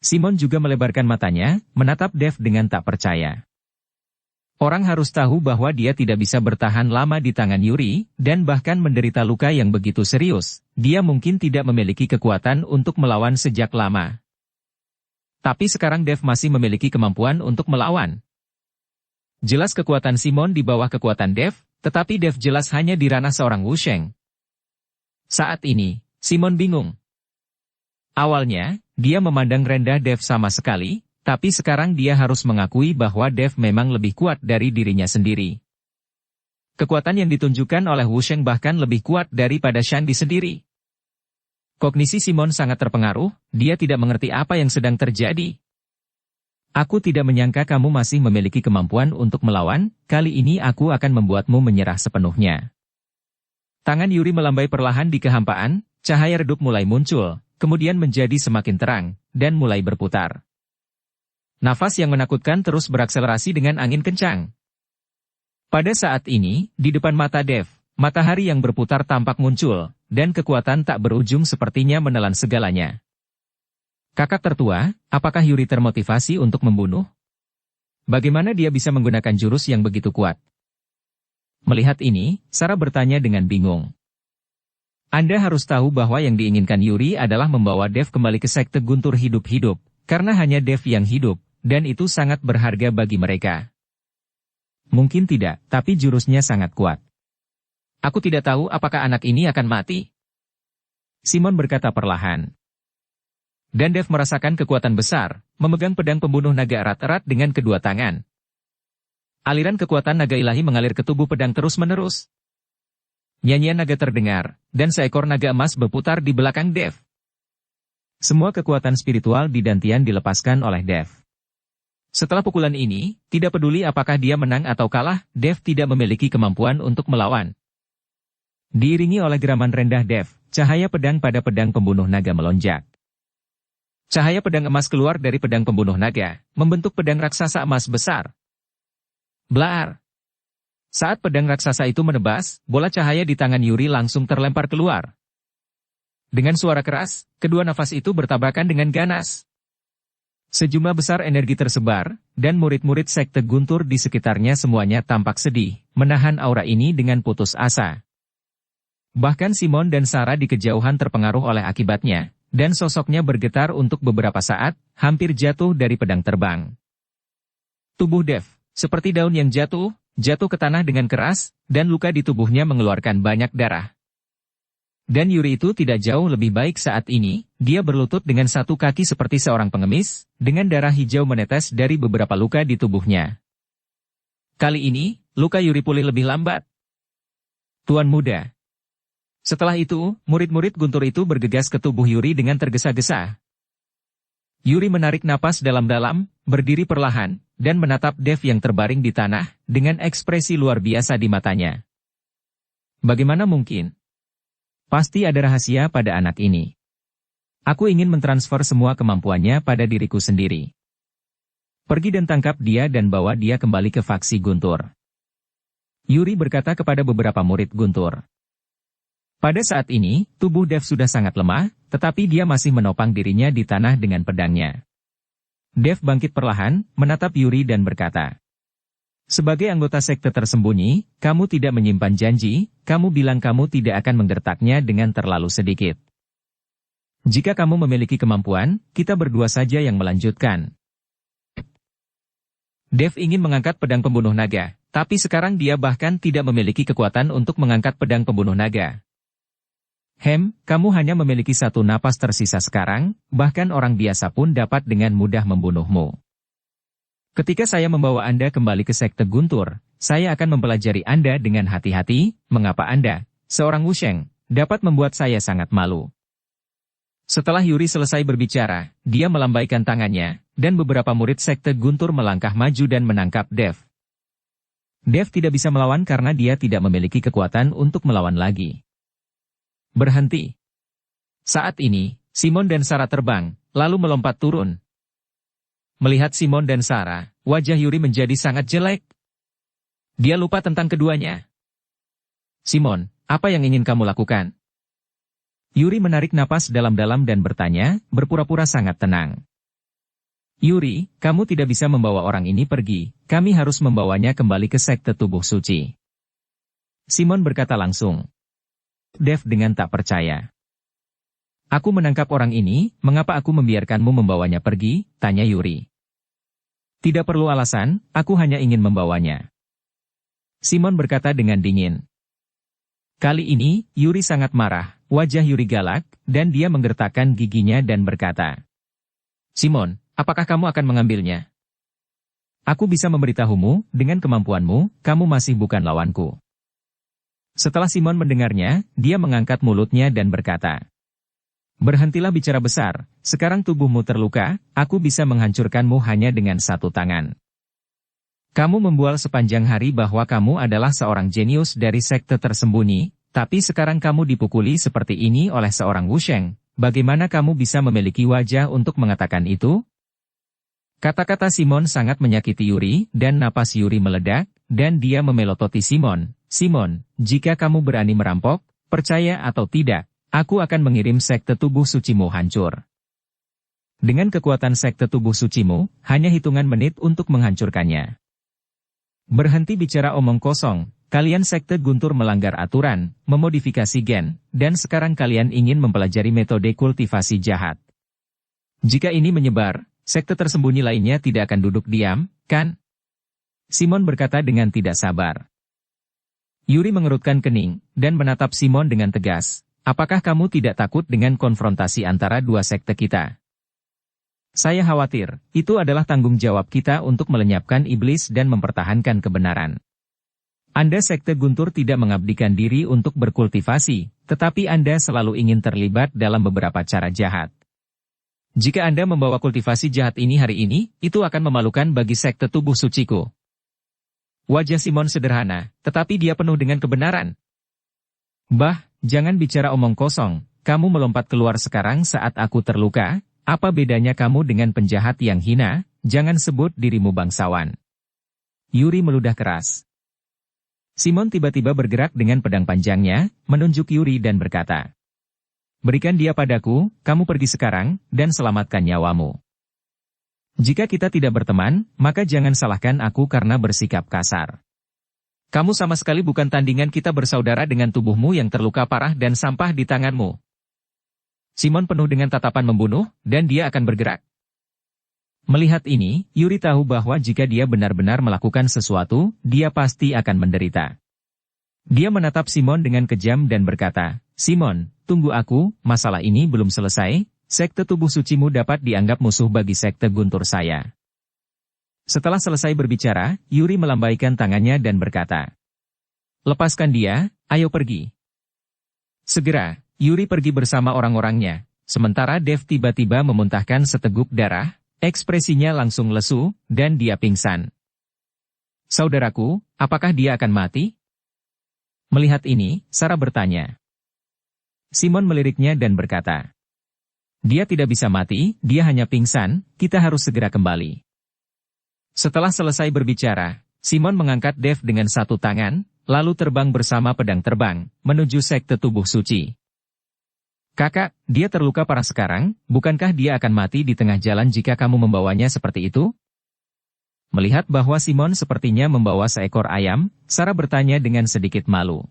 Simon juga melebarkan matanya, menatap Dev dengan tak percaya. Orang harus tahu bahwa dia tidak bisa bertahan lama di tangan Yuri, dan bahkan menderita luka yang begitu serius. Dia mungkin tidak memiliki kekuatan untuk melawan sejak lama. Tapi sekarang Dev masih memiliki kemampuan untuk melawan. Jelas kekuatan Simon di bawah kekuatan Dev, tetapi Dev jelas hanya di ranah seorang Wusheng. Saat ini, Simon bingung. Awalnya, dia memandang rendah Dev sama sekali, tapi sekarang dia harus mengakui bahwa Dev memang lebih kuat dari dirinya sendiri. Kekuatan yang ditunjukkan oleh Wusheng bahkan lebih kuat daripada Shandi sendiri. Kognisi Simon sangat terpengaruh, dia tidak mengerti apa yang sedang terjadi. Aku tidak menyangka kamu masih memiliki kemampuan untuk melawan, kali ini aku akan membuatmu menyerah sepenuhnya. Tangan Yuri melambai perlahan di kehampaan, cahaya redup mulai muncul, kemudian menjadi semakin terang, dan mulai berputar. Nafas yang menakutkan terus berakselerasi dengan angin kencang. Pada saat ini, di depan mata Dev, matahari yang berputar tampak muncul, dan kekuatan tak berujung sepertinya menelan segalanya. Kakak tertua, apakah Yuri termotivasi untuk membunuh? Bagaimana dia bisa menggunakan jurus yang begitu kuat? Melihat ini, Sarah bertanya dengan bingung. Anda harus tahu bahwa yang diinginkan Yuri adalah membawa Dev kembali ke sekte Guntur hidup-hidup, karena hanya Dev yang hidup, dan itu sangat berharga bagi mereka. Mungkin tidak, tapi jurusnya sangat kuat. Aku tidak tahu apakah anak ini akan mati. Simon berkata perlahan. Dan Dev merasakan kekuatan besar, memegang pedang pembunuh naga erat-erat dengan kedua tangan. Aliran kekuatan naga ilahi mengalir ke tubuh pedang terus-menerus. Nyanyian naga terdengar, dan seekor naga emas berputar di belakang Dev. Semua kekuatan spiritual di Dantian dilepaskan oleh Dev. Setelah pukulan ini, tidak peduli apakah dia menang atau kalah, Dev tidak memiliki kemampuan untuk melawan. Diiringi oleh geraman rendah Dev, cahaya pedang pada pedang pembunuh naga melonjak. Cahaya pedang emas keluar dari pedang pembunuh naga, membentuk pedang raksasa emas besar. Blaar! Saat pedang raksasa itu menebas, bola cahaya di tangan Yuri langsung terlempar keluar. Dengan suara keras, kedua nafas itu bertabrakan dengan ganas. Sejumlah besar energi tersebar, dan murid-murid sekte Guntur di sekitarnya semuanya tampak sedih, menahan aura ini dengan putus asa. Bahkan Simon dan Sarah di kejauhan terpengaruh oleh akibatnya, dan sosoknya bergetar untuk beberapa saat, hampir jatuh dari pedang terbang. Tubuh Dev, seperti daun yang jatuh ke tanah dengan keras, dan luka di tubuhnya mengeluarkan banyak darah. Dan Yuri itu tidak jauh lebih baik saat ini, dia berlutut dengan satu kaki seperti seorang pengemis, dengan darah hijau menetes dari beberapa luka di tubuhnya. Kali ini, luka Yuri pulih lebih lambat. Tuan muda. Setelah itu, murid-murid Guntur itu bergegas ke tubuh Yuri dengan tergesa-gesa. Yuri menarik napas dalam-dalam, berdiri perlahan, dan menatap Dev yang terbaring di tanah, dengan ekspresi luar biasa di matanya. Bagaimana mungkin? Pasti ada rahasia pada anak ini. Aku ingin mentransfer semua kemampuannya pada diriku sendiri. Pergi dan tangkap dia dan bawa dia kembali ke faksi Guntur. Yuri berkata kepada beberapa murid Guntur. Pada saat ini, tubuh Dev sudah sangat lemah, tetapi dia masih menopang dirinya di tanah dengan pedangnya. Dev bangkit perlahan, menatap Yuri dan berkata, sebagai anggota sekte tersembunyi, kamu tidak menyimpan janji, kamu bilang kamu tidak akan menggertaknya dengan terlalu sedikit. Jika kamu memiliki kemampuan, kita berdua saja yang melanjutkan. Dev ingin mengangkat pedang pembunuh naga, tapi sekarang dia bahkan tidak memiliki kekuatan untuk mengangkat pedang pembunuh naga. Kamu hanya memiliki satu napas tersisa sekarang, bahkan orang biasa pun dapat dengan mudah membunuhmu. Ketika saya membawa Anda kembali ke sekte Guntur, saya akan mempelajari Anda dengan hati-hati, mengapa Anda, seorang Wusheng, dapat membuat saya sangat malu. Setelah Yuri selesai berbicara, dia melambaikan tangannya, dan beberapa murid sekte Guntur melangkah maju dan menangkap Dev. Dev tidak bisa melawan karena dia tidak memiliki kekuatan untuk melawan lagi. Berhenti. Saat ini, Simon dan Sarah terbang, lalu melompat turun. Melihat Simon dan Sarah, wajah Yuri menjadi sangat jelek. Dia lupa tentang keduanya. Simon, apa yang ingin kamu lakukan? Yuri menarik napas dalam-dalam dan bertanya, berpura-pura sangat tenang. Yuri, kamu tidak bisa membawa orang ini pergi, kami harus membawanya kembali ke sekte tubuh suci. Simon berkata langsung. Dev dengan tak percaya. Aku menangkap orang ini, mengapa aku membiarkanmu membawanya pergi? Tanya Yuri. Tidak perlu alasan, aku hanya ingin membawanya. Simon berkata dengan dingin. Kali ini, Yuri sangat marah, wajah Yuri galak, dan dia menggertakkan giginya dan berkata. Simon, apakah kamu akan mengambilnya? Aku bisa memberitahumu, dengan kemampuanmu, kamu masih bukan lawanku. Setelah Simon mendengarnya, dia mengangkat mulutnya dan berkata. Berhentilah bicara besar, sekarang tubuhmu terluka, aku bisa menghancurkanmu hanya dengan satu tangan. Kamu membual sepanjang hari bahwa kamu adalah seorang jenius dari sekte tersembunyi, tapi sekarang kamu dipukuli seperti ini oleh seorang Wusheng, bagaimana kamu bisa memiliki wajah untuk mengatakan itu? Kata-kata Simon sangat menyakiti Yuri, dan napas Yuri meledak, dan dia memelototi Simon. Simon, jika kamu berani merampok, percaya atau tidak, aku akan mengirim sekte tubuh sucimu hancur. Dengan kekuatan sekte tubuh sucimu, hanya hitungan menit untuk menghancurkannya. Berhenti bicara omong kosong, kalian sekte Guntur melanggar aturan, memodifikasi gen, dan sekarang kalian ingin mempelajari metode kultivasi jahat. Jika ini menyebar, sekte tersembunyi lainnya tidak akan duduk diam, kan? Simon berkata dengan tidak sabar. Yuri mengerutkan kening, dan menatap Simon dengan tegas. Apakah kamu tidak takut dengan konfrontasi antara dua sekte kita? Saya khawatir, itu adalah tanggung jawab kita untuk melenyapkan iblis dan mempertahankan kebenaran. Anda sekte Guntur tidak mengabdikan diri untuk berkultivasi, tetapi Anda selalu ingin terlibat dalam beberapa cara jahat. Jika Anda membawa kultivasi jahat ini hari ini, itu akan memalukan bagi sekte tubuh suciku. Wajah Simon sederhana, tetapi dia penuh dengan kebenaran. Bah, jangan bicara omong kosong, kamu melompat keluar sekarang saat aku terluka, apa bedanya kamu dengan penjahat yang hina, jangan sebut dirimu bangsawan. Yuri meludah keras. Simon tiba-tiba bergerak dengan pedang panjangnya, menunjuk Yuri dan berkata, "Berikan dia padaku, kamu pergi sekarang, dan selamatkan nyawamu. Jika kita tidak berteman, maka jangan salahkan aku karena bersikap kasar. Kamu sama sekali bukan tandingan kita bersaudara dengan tubuhmu yang terluka parah dan sampah di tanganmu." Simon penuh dengan tatapan membunuh, dan dia akan bergerak. Melihat ini, Yuri tahu bahwa jika dia benar-benar melakukan sesuatu, dia pasti akan menderita. Dia menatap Simon dengan kejam dan berkata, "Simon, tunggu aku, masalah ini belum selesai, sekte tubuh sucimu dapat dianggap musuh bagi sekte guntur saya." Setelah selesai berbicara, Yuri melambaikan tangannya dan berkata, "Lepaskan dia, ayo pergi." Segera, Yuri pergi bersama orang-orangnya, sementara Dev tiba-tiba memuntahkan seteguk darah, ekspresinya langsung lesu, dan dia pingsan. "Saudaraku, apakah dia akan mati?" Melihat ini, Sarah bertanya. Simon meliriknya dan berkata, "Dia tidak bisa mati, dia hanya pingsan, kita harus segera kembali." Setelah selesai berbicara, Simon mengangkat Dev dengan satu tangan, lalu terbang bersama pedang terbang, menuju sekte tubuh suci. "Kakak, dia terluka parah sekarang, bukankah dia akan mati di tengah jalan jika kamu membawanya seperti itu?" Melihat bahwa Simon sepertinya membawa seekor ayam, Sarah bertanya dengan sedikit malu.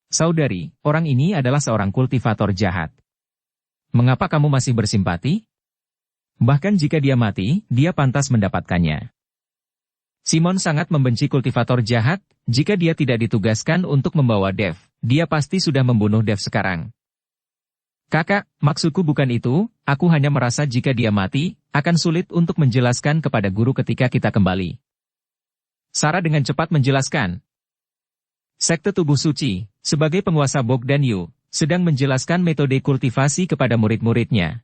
"Saudari, orang ini adalah seorang kultivator jahat. Mengapa kamu masih bersimpati? Bahkan jika dia mati, dia pantas mendapatkannya." Simon sangat membenci kultivator jahat, jika dia tidak ditugaskan untuk membawa Dev, dia pasti sudah membunuh Dev sekarang. "Kakak, maksudku bukan itu, aku hanya merasa jika dia mati, akan sulit untuk menjelaskan kepada guru ketika kita kembali." Sarah dengan cepat menjelaskan. Sekte tubuh suci, sebagai penguasa Bogdan Yu, sedang menjelaskan metode kultivasi kepada murid-muridnya.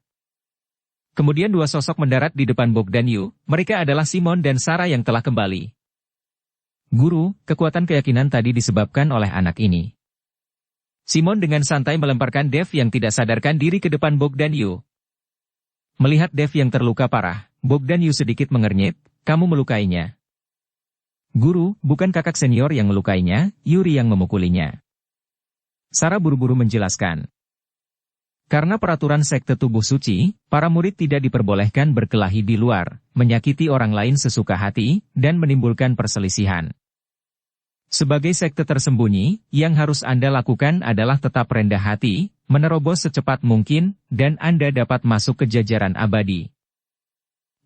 Kemudian dua sosok mendarat di depan Bogdan Yu, mereka adalah Simon dan Sarah yang telah kembali. "Guru, kekuatan keyakinan tadi disebabkan oleh anak ini." Simon dengan santai melemparkan Dev yang tidak sadarkan diri ke depan Bogdan Yu. Melihat Dev yang terluka parah, Bogdan Yu sedikit mengernyit, "Kamu melukainya." "Guru, bukan kakak senior yang melukainya, Yuri yang memukulinya." Sarah buru-buru menjelaskan. Karena peraturan sekte tubuh suci, para murid tidak diperbolehkan berkelahi di luar, menyakiti orang lain sesuka hati, dan menimbulkan perselisihan. Sebagai sekte tersembunyi, yang harus Anda lakukan adalah tetap rendah hati, menerobos secepat mungkin, dan Anda dapat masuk ke jajaran abadi.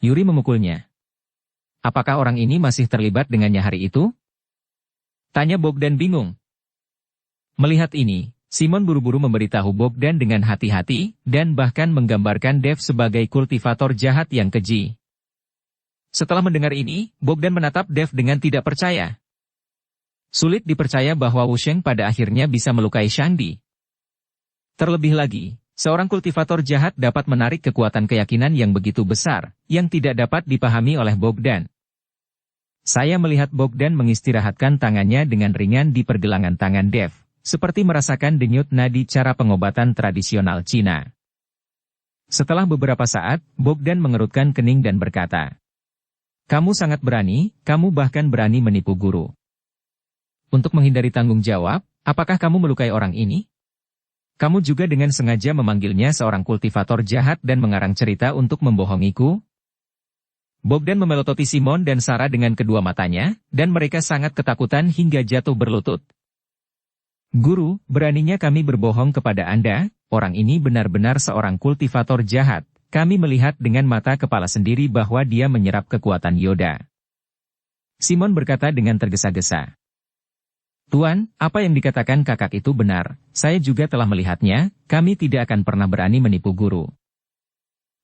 Yuri memukulnya. "Apakah orang ini masih terlibat dengannya hari itu?" tanya Bogdan bingung. Melihat ini, Simon buru-buru memberitahu Bogdan dengan hati-hati, dan bahkan menggambarkan Dev sebagai kultivator jahat yang keji. Setelah mendengar ini, Bogdan menatap Dev dengan tidak percaya. Sulit dipercaya bahwa Wu Sheng pada akhirnya bisa melukai Shangdi. Terlebih lagi, seorang kultivator jahat dapat menarik kekuatan keyakinan yang begitu besar, yang tidak dapat dipahami oleh Bogdan. Saya melihat Bogdan mengistirahatkan tangannya dengan ringan di pergelangan tangan Dev, seperti merasakan denyut nadi cara pengobatan tradisional Cina. Setelah beberapa saat, Bogdan mengerutkan kening dan berkata, "Kamu sangat berani, kamu bahkan berani menipu guru. Untuk menghindari tanggung jawab, apakah kamu melukai orang ini? Kamu juga dengan sengaja memanggilnya seorang kultivator jahat dan mengarang cerita untuk membohongiku?" Bogdan memelototi Simon dan Sarah dengan kedua matanya, dan mereka sangat ketakutan hingga jatuh berlutut. "Guru, beraninya kami berbohong kepada Anda, orang ini benar-benar seorang kultivator jahat. Kami melihat dengan mata kepala sendiri bahwa dia menyerap kekuatan Yoda." Simon berkata dengan tergesa-gesa. "Tuan, apa yang dikatakan kakak itu benar, saya juga telah melihatnya, kami tidak akan pernah berani menipu guru."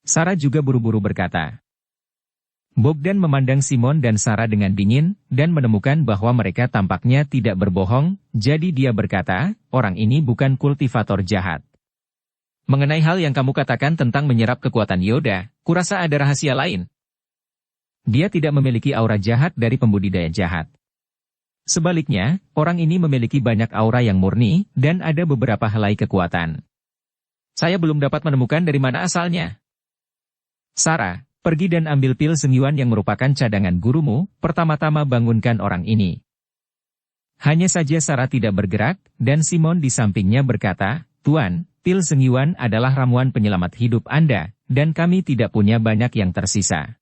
Sarah juga buru-buru berkata. Bogdan memandang Simon dan Sarah dengan dingin, dan menemukan bahwa mereka tampaknya tidak berbohong, jadi dia berkata, "Orang ini bukan kultivator jahat. Mengenai hal yang kamu katakan tentang menyerap kekuatan Yoda, kurasa ada rahasia lain. Dia tidak memiliki aura jahat dari pembudidaya jahat. Sebaliknya, orang ini memiliki banyak aura yang murni, dan ada beberapa helai kekuatan. Saya belum dapat menemukan dari mana asalnya. Sarah, pergi dan ambil pil Sengyuan yang merupakan cadangan gurumu, pertama-tama bangunkan orang ini. Hanya saja Sarah tidak bergerak, dan Simon di sampingnya berkata, Tuan, pil Sengyuan adalah ramuan penyelamat hidup Anda, dan kami tidak punya banyak yang tersisa.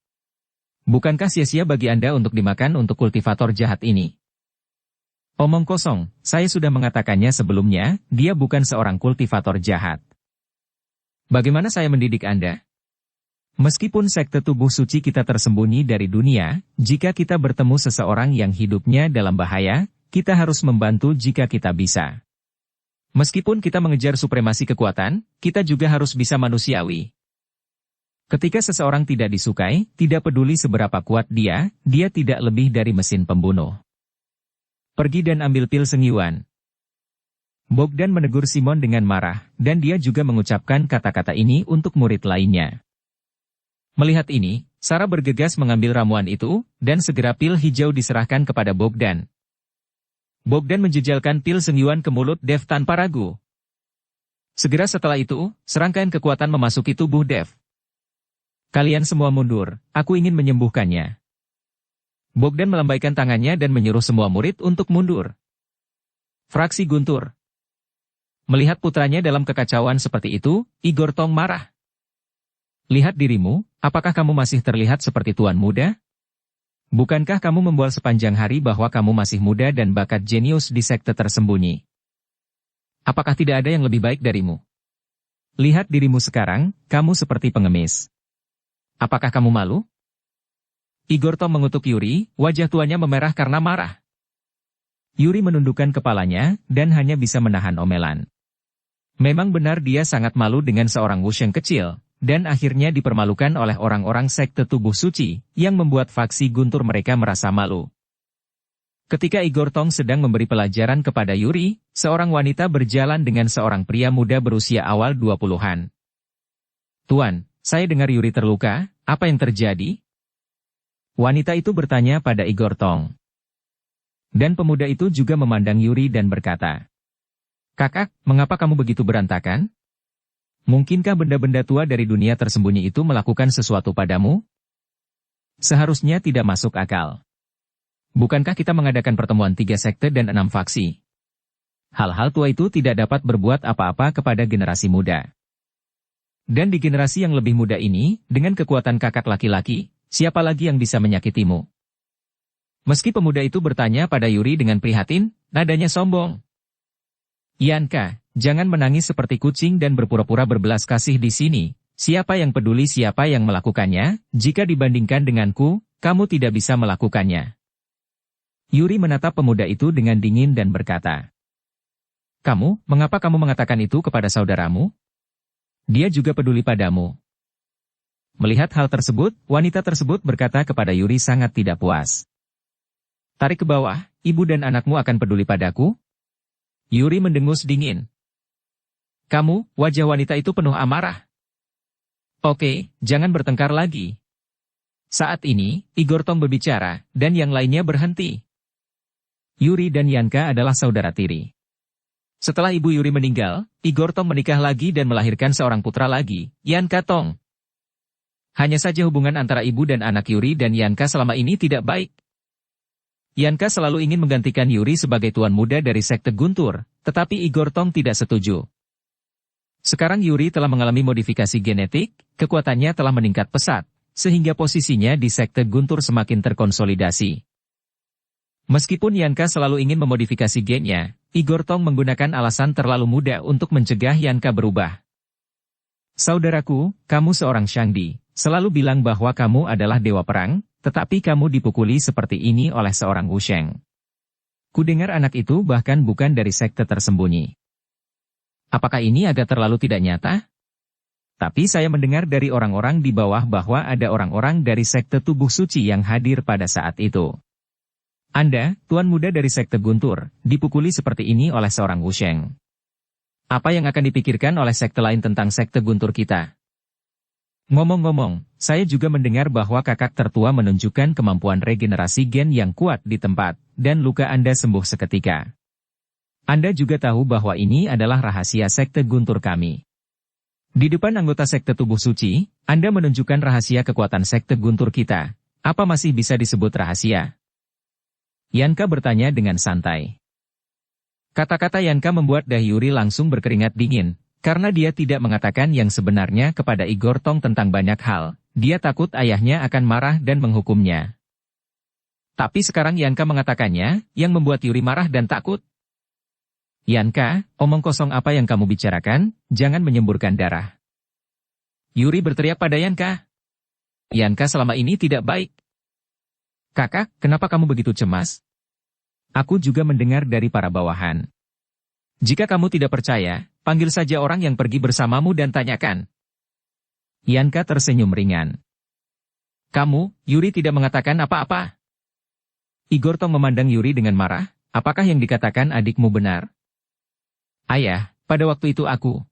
Bukankah sia-sia bagi Anda untuk dimakan untuk kultivator jahat ini? Omong kosong, saya sudah mengatakannya sebelumnya, dia bukan seorang kultivator jahat. Bagaimana saya mendidik Anda? Meskipun sekte tubuh suci kita tersembunyi dari dunia, jika kita bertemu seseorang yang hidupnya dalam bahaya, kita harus membantu jika kita bisa. Meskipun kita mengejar supremasi kekuatan, kita juga harus bisa manusiawi. Ketika seseorang tidak disukai, tidak peduli seberapa kuat dia tidak lebih dari mesin pembunuh. Pergi dan ambil pil Sengyuan. Bogdan menegur Simon dengan marah, dan dia juga mengucapkan kata-kata ini untuk murid lainnya. Melihat ini, Sarah bergegas mengambil ramuan itu, dan segera pil hijau diserahkan kepada Bogdan. Bogdan menjejalkan pil Sengyuan ke mulut Dev tanpa ragu. Segera setelah itu, serangkaian kekuatan memasuki tubuh Dev. Kalian semua mundur, aku ingin menyembuhkannya. Bogdan melambaikan tangannya dan menyuruh semua murid untuk mundur. Fraksi Guntur. Melihat putranya dalam kekacauan seperti itu, Igor Tong marah. Lihat dirimu, apakah kamu masih terlihat seperti tuan muda? Bukankah kamu membual sepanjang hari bahwa kamu masih muda dan bakat jenius di sekte tersembunyi? Apakah tidak ada yang lebih baik darimu? Lihat dirimu sekarang, kamu seperti pengemis. Apakah kamu malu? Igor Tong mengutuk Yuri, wajah tuanya memerah karena marah. Yuri menundukkan kepalanya, dan hanya bisa menahan omelan. Memang benar dia sangat malu dengan seorang wusheng kecil, dan akhirnya dipermalukan oleh orang-orang sekte tubuh suci, yang membuat faksi Guntur mereka merasa malu. Ketika Igor Tong sedang memberi pelajaran kepada Yuri, seorang wanita berjalan dengan seorang pria muda berusia awal 20-an. Tuan, saya dengar Yuri terluka, apa yang terjadi? Wanita itu bertanya pada Igor Tong. Dan pemuda itu juga memandang Yuri dan berkata, Kakak, mengapa kamu begitu berantakan? Mungkinkah benda-benda tua dari dunia tersembunyi itu melakukan sesuatu padamu? Seharusnya tidak masuk akal. Bukankah kita mengadakan pertemuan 3 sekte dan 6 faksi? Hal-hal tua itu tidak dapat berbuat apa-apa kepada generasi muda. Dan di generasi yang lebih muda ini, dengan kekuatan kakak laki-laki, siapa lagi yang bisa menyakitimu? Meski pemuda itu bertanya pada Yuri dengan prihatin, nadanya sombong. Yanka, jangan menangis seperti kucing dan berpura-pura berbelas kasih di sini. Siapa yang peduli siapa yang melakukannya, jika dibandingkan denganku, kamu tidak bisa melakukannya. Yuri menatap pemuda itu dengan dingin dan berkata, mengapa kamu mengatakan itu kepada saudaramu? Dia juga peduli padamu. Melihat hal tersebut, wanita tersebut berkata kepada Yuri sangat tidak puas. Tarik ke bawah, ibu dan anakmu akan peduli padaku? Yuri mendengus dingin. Wajah wanita itu penuh amarah. Oke, jangan bertengkar lagi. Saat ini, Igor Tong berbicara, dan yang lainnya berhenti. Yuri dan Yanka adalah saudara tiri. Setelah ibu Yuri meninggal, Igor Tong menikah lagi dan melahirkan seorang putra lagi, Yanka Tong. Hanya saja hubungan antara ibu dan anak Yuri dan Yanka selama ini tidak baik. Yanka selalu ingin menggantikan Yuri sebagai tuan muda dari sekte Guntur, tetapi Igor Tong tidak setuju. Sekarang Yuri telah mengalami modifikasi genetik, kekuatannya telah meningkat pesat, sehingga posisinya di sekte Guntur semakin terkonsolidasi. Meskipun Yanka selalu ingin memodifikasi gennya, Igor Tong menggunakan alasan terlalu muda untuk mencegah Yanka berubah. Saudaraku, kamu seorang Shangdi, selalu bilang bahwa kamu adalah dewa perang, tetapi kamu dipukuli seperti ini oleh seorang wusheng. Kudengar anak itu bahkan bukan dari sekte tersembunyi. Apakah ini agak terlalu tidak nyata? Tapi saya mendengar dari orang-orang di bawah bahwa ada orang-orang dari sekte tubuh suci yang hadir pada saat itu. Anda, tuan muda dari sekte Guntur, dipukuli seperti ini oleh seorang wusheng. Apa yang akan dipikirkan oleh sekte lain tentang sekte guntur kita? Ngomong-ngomong, saya juga mendengar bahwa kakak tertua menunjukkan kemampuan regenerasi gen yang kuat di tempat, dan luka Anda sembuh seketika. Anda juga tahu bahwa ini adalah rahasia sekte guntur kami. Di depan anggota sekte tubuh suci, Anda menunjukkan rahasia kekuatan sekte guntur kita. Apa masih bisa disebut rahasia? Yanka bertanya dengan santai. Kata-kata Yanka membuat Yuri langsung berkeringat dingin, karena dia tidak mengatakan yang sebenarnya kepada Igor Tong tentang banyak hal. Dia takut ayahnya akan marah dan menghukumnya. Tapi sekarang Yanka mengatakannya, yang membuat Yuri marah dan takut. Yanka, omong kosong apa yang kamu bicarakan, jangan menyemburkan darah. Yuri berteriak pada Yanka. Yanka selama ini tidak baik. Kakak, kenapa kamu begitu cemas? Aku juga mendengar dari para bawahan. Jika kamu tidak percaya, panggil saja orang yang pergi bersamamu dan tanyakan. Yanka tersenyum ringan. Kamu, Yuri tidak mengatakan apa-apa. Igor Tong memandang Yuri dengan marah, apakah yang dikatakan adikmu benar? Ayah, pada waktu itu aku.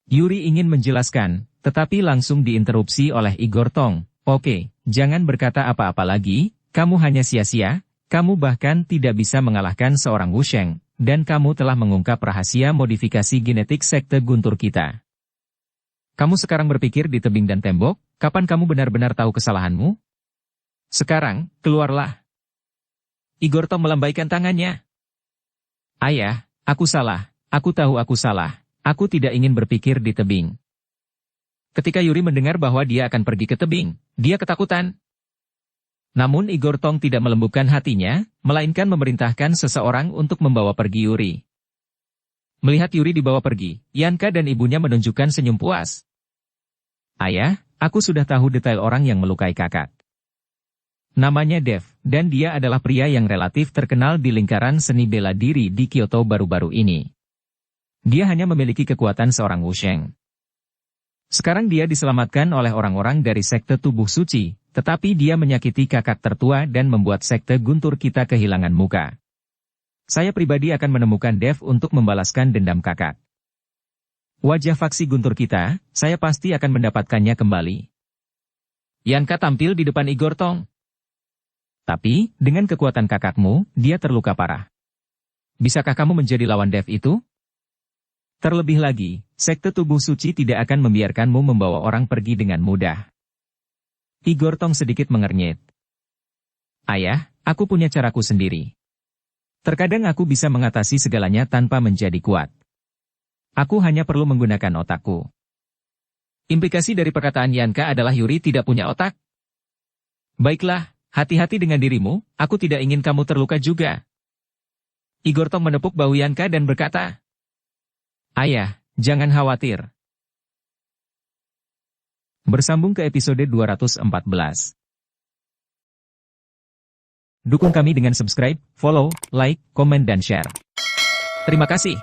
Yuri ingin menjelaskan, tetapi langsung diinterupsi oleh Igor Tong. Oke, jangan berkata apa-apa lagi, kamu hanya sia-sia. Kamu bahkan tidak bisa mengalahkan seorang Wusheng, dan kamu telah mengungkap rahasia modifikasi genetik sekte guntur kita. Kamu sekarang berpikir di tebing dan tembok, kapan kamu benar-benar tahu kesalahanmu? Sekarang, keluarlah. Igor Tong melambaikan tangannya. Ayah, aku salah, aku tahu aku salah, aku tidak ingin berpikir di tebing. Ketika Yuri mendengar bahwa dia akan pergi ke tebing, dia ketakutan. Namun Igor Tong tidak melembutkan hatinya, melainkan memerintahkan seseorang untuk membawa pergi Yuri. Melihat Yuri dibawa pergi, Yanka dan ibunya menunjukkan senyum puas. Ayah, aku sudah tahu detail orang yang melukai kakak. Namanya Dev, dan dia adalah pria yang relatif terkenal di lingkaran seni bela diri di Kyoto baru-baru ini. Dia hanya memiliki kekuatan seorang Wusheng. Sekarang dia diselamatkan oleh orang-orang dari sekte tubuh suci, tetapi dia menyakiti kakak tertua dan membuat sekte guntur kita kehilangan muka. Saya pribadi akan menemukan Dev untuk membalaskan dendam kakak. Wajah faksi guntur kita, saya pasti akan mendapatkannya kembali. Yanka tampil di depan Igor Tong. Tapi, dengan kekuatan kakakmu, dia terluka parah. Bisakah kamu menjadi lawan Dev itu? Terlebih lagi, sekte tubuh suci tidak akan membiarkanmu membawa orang pergi dengan mudah. Igor Tong sedikit mengernyit. Ayah, aku punya caraku sendiri. Terkadang aku bisa mengatasi segalanya tanpa menjadi kuat. Aku hanya perlu menggunakan otakku. Implikasi dari perkataan Yanka adalah Yuri tidak punya otak. Baiklah, hati-hati dengan dirimu, aku tidak ingin kamu terluka juga. Igor Tong menepuk bahu Yanka dan berkata, Ayah, jangan khawatir. Bersambung ke episode 214. Dukung kami dengan subscribe, follow, like, komen dan share. Terima kasih.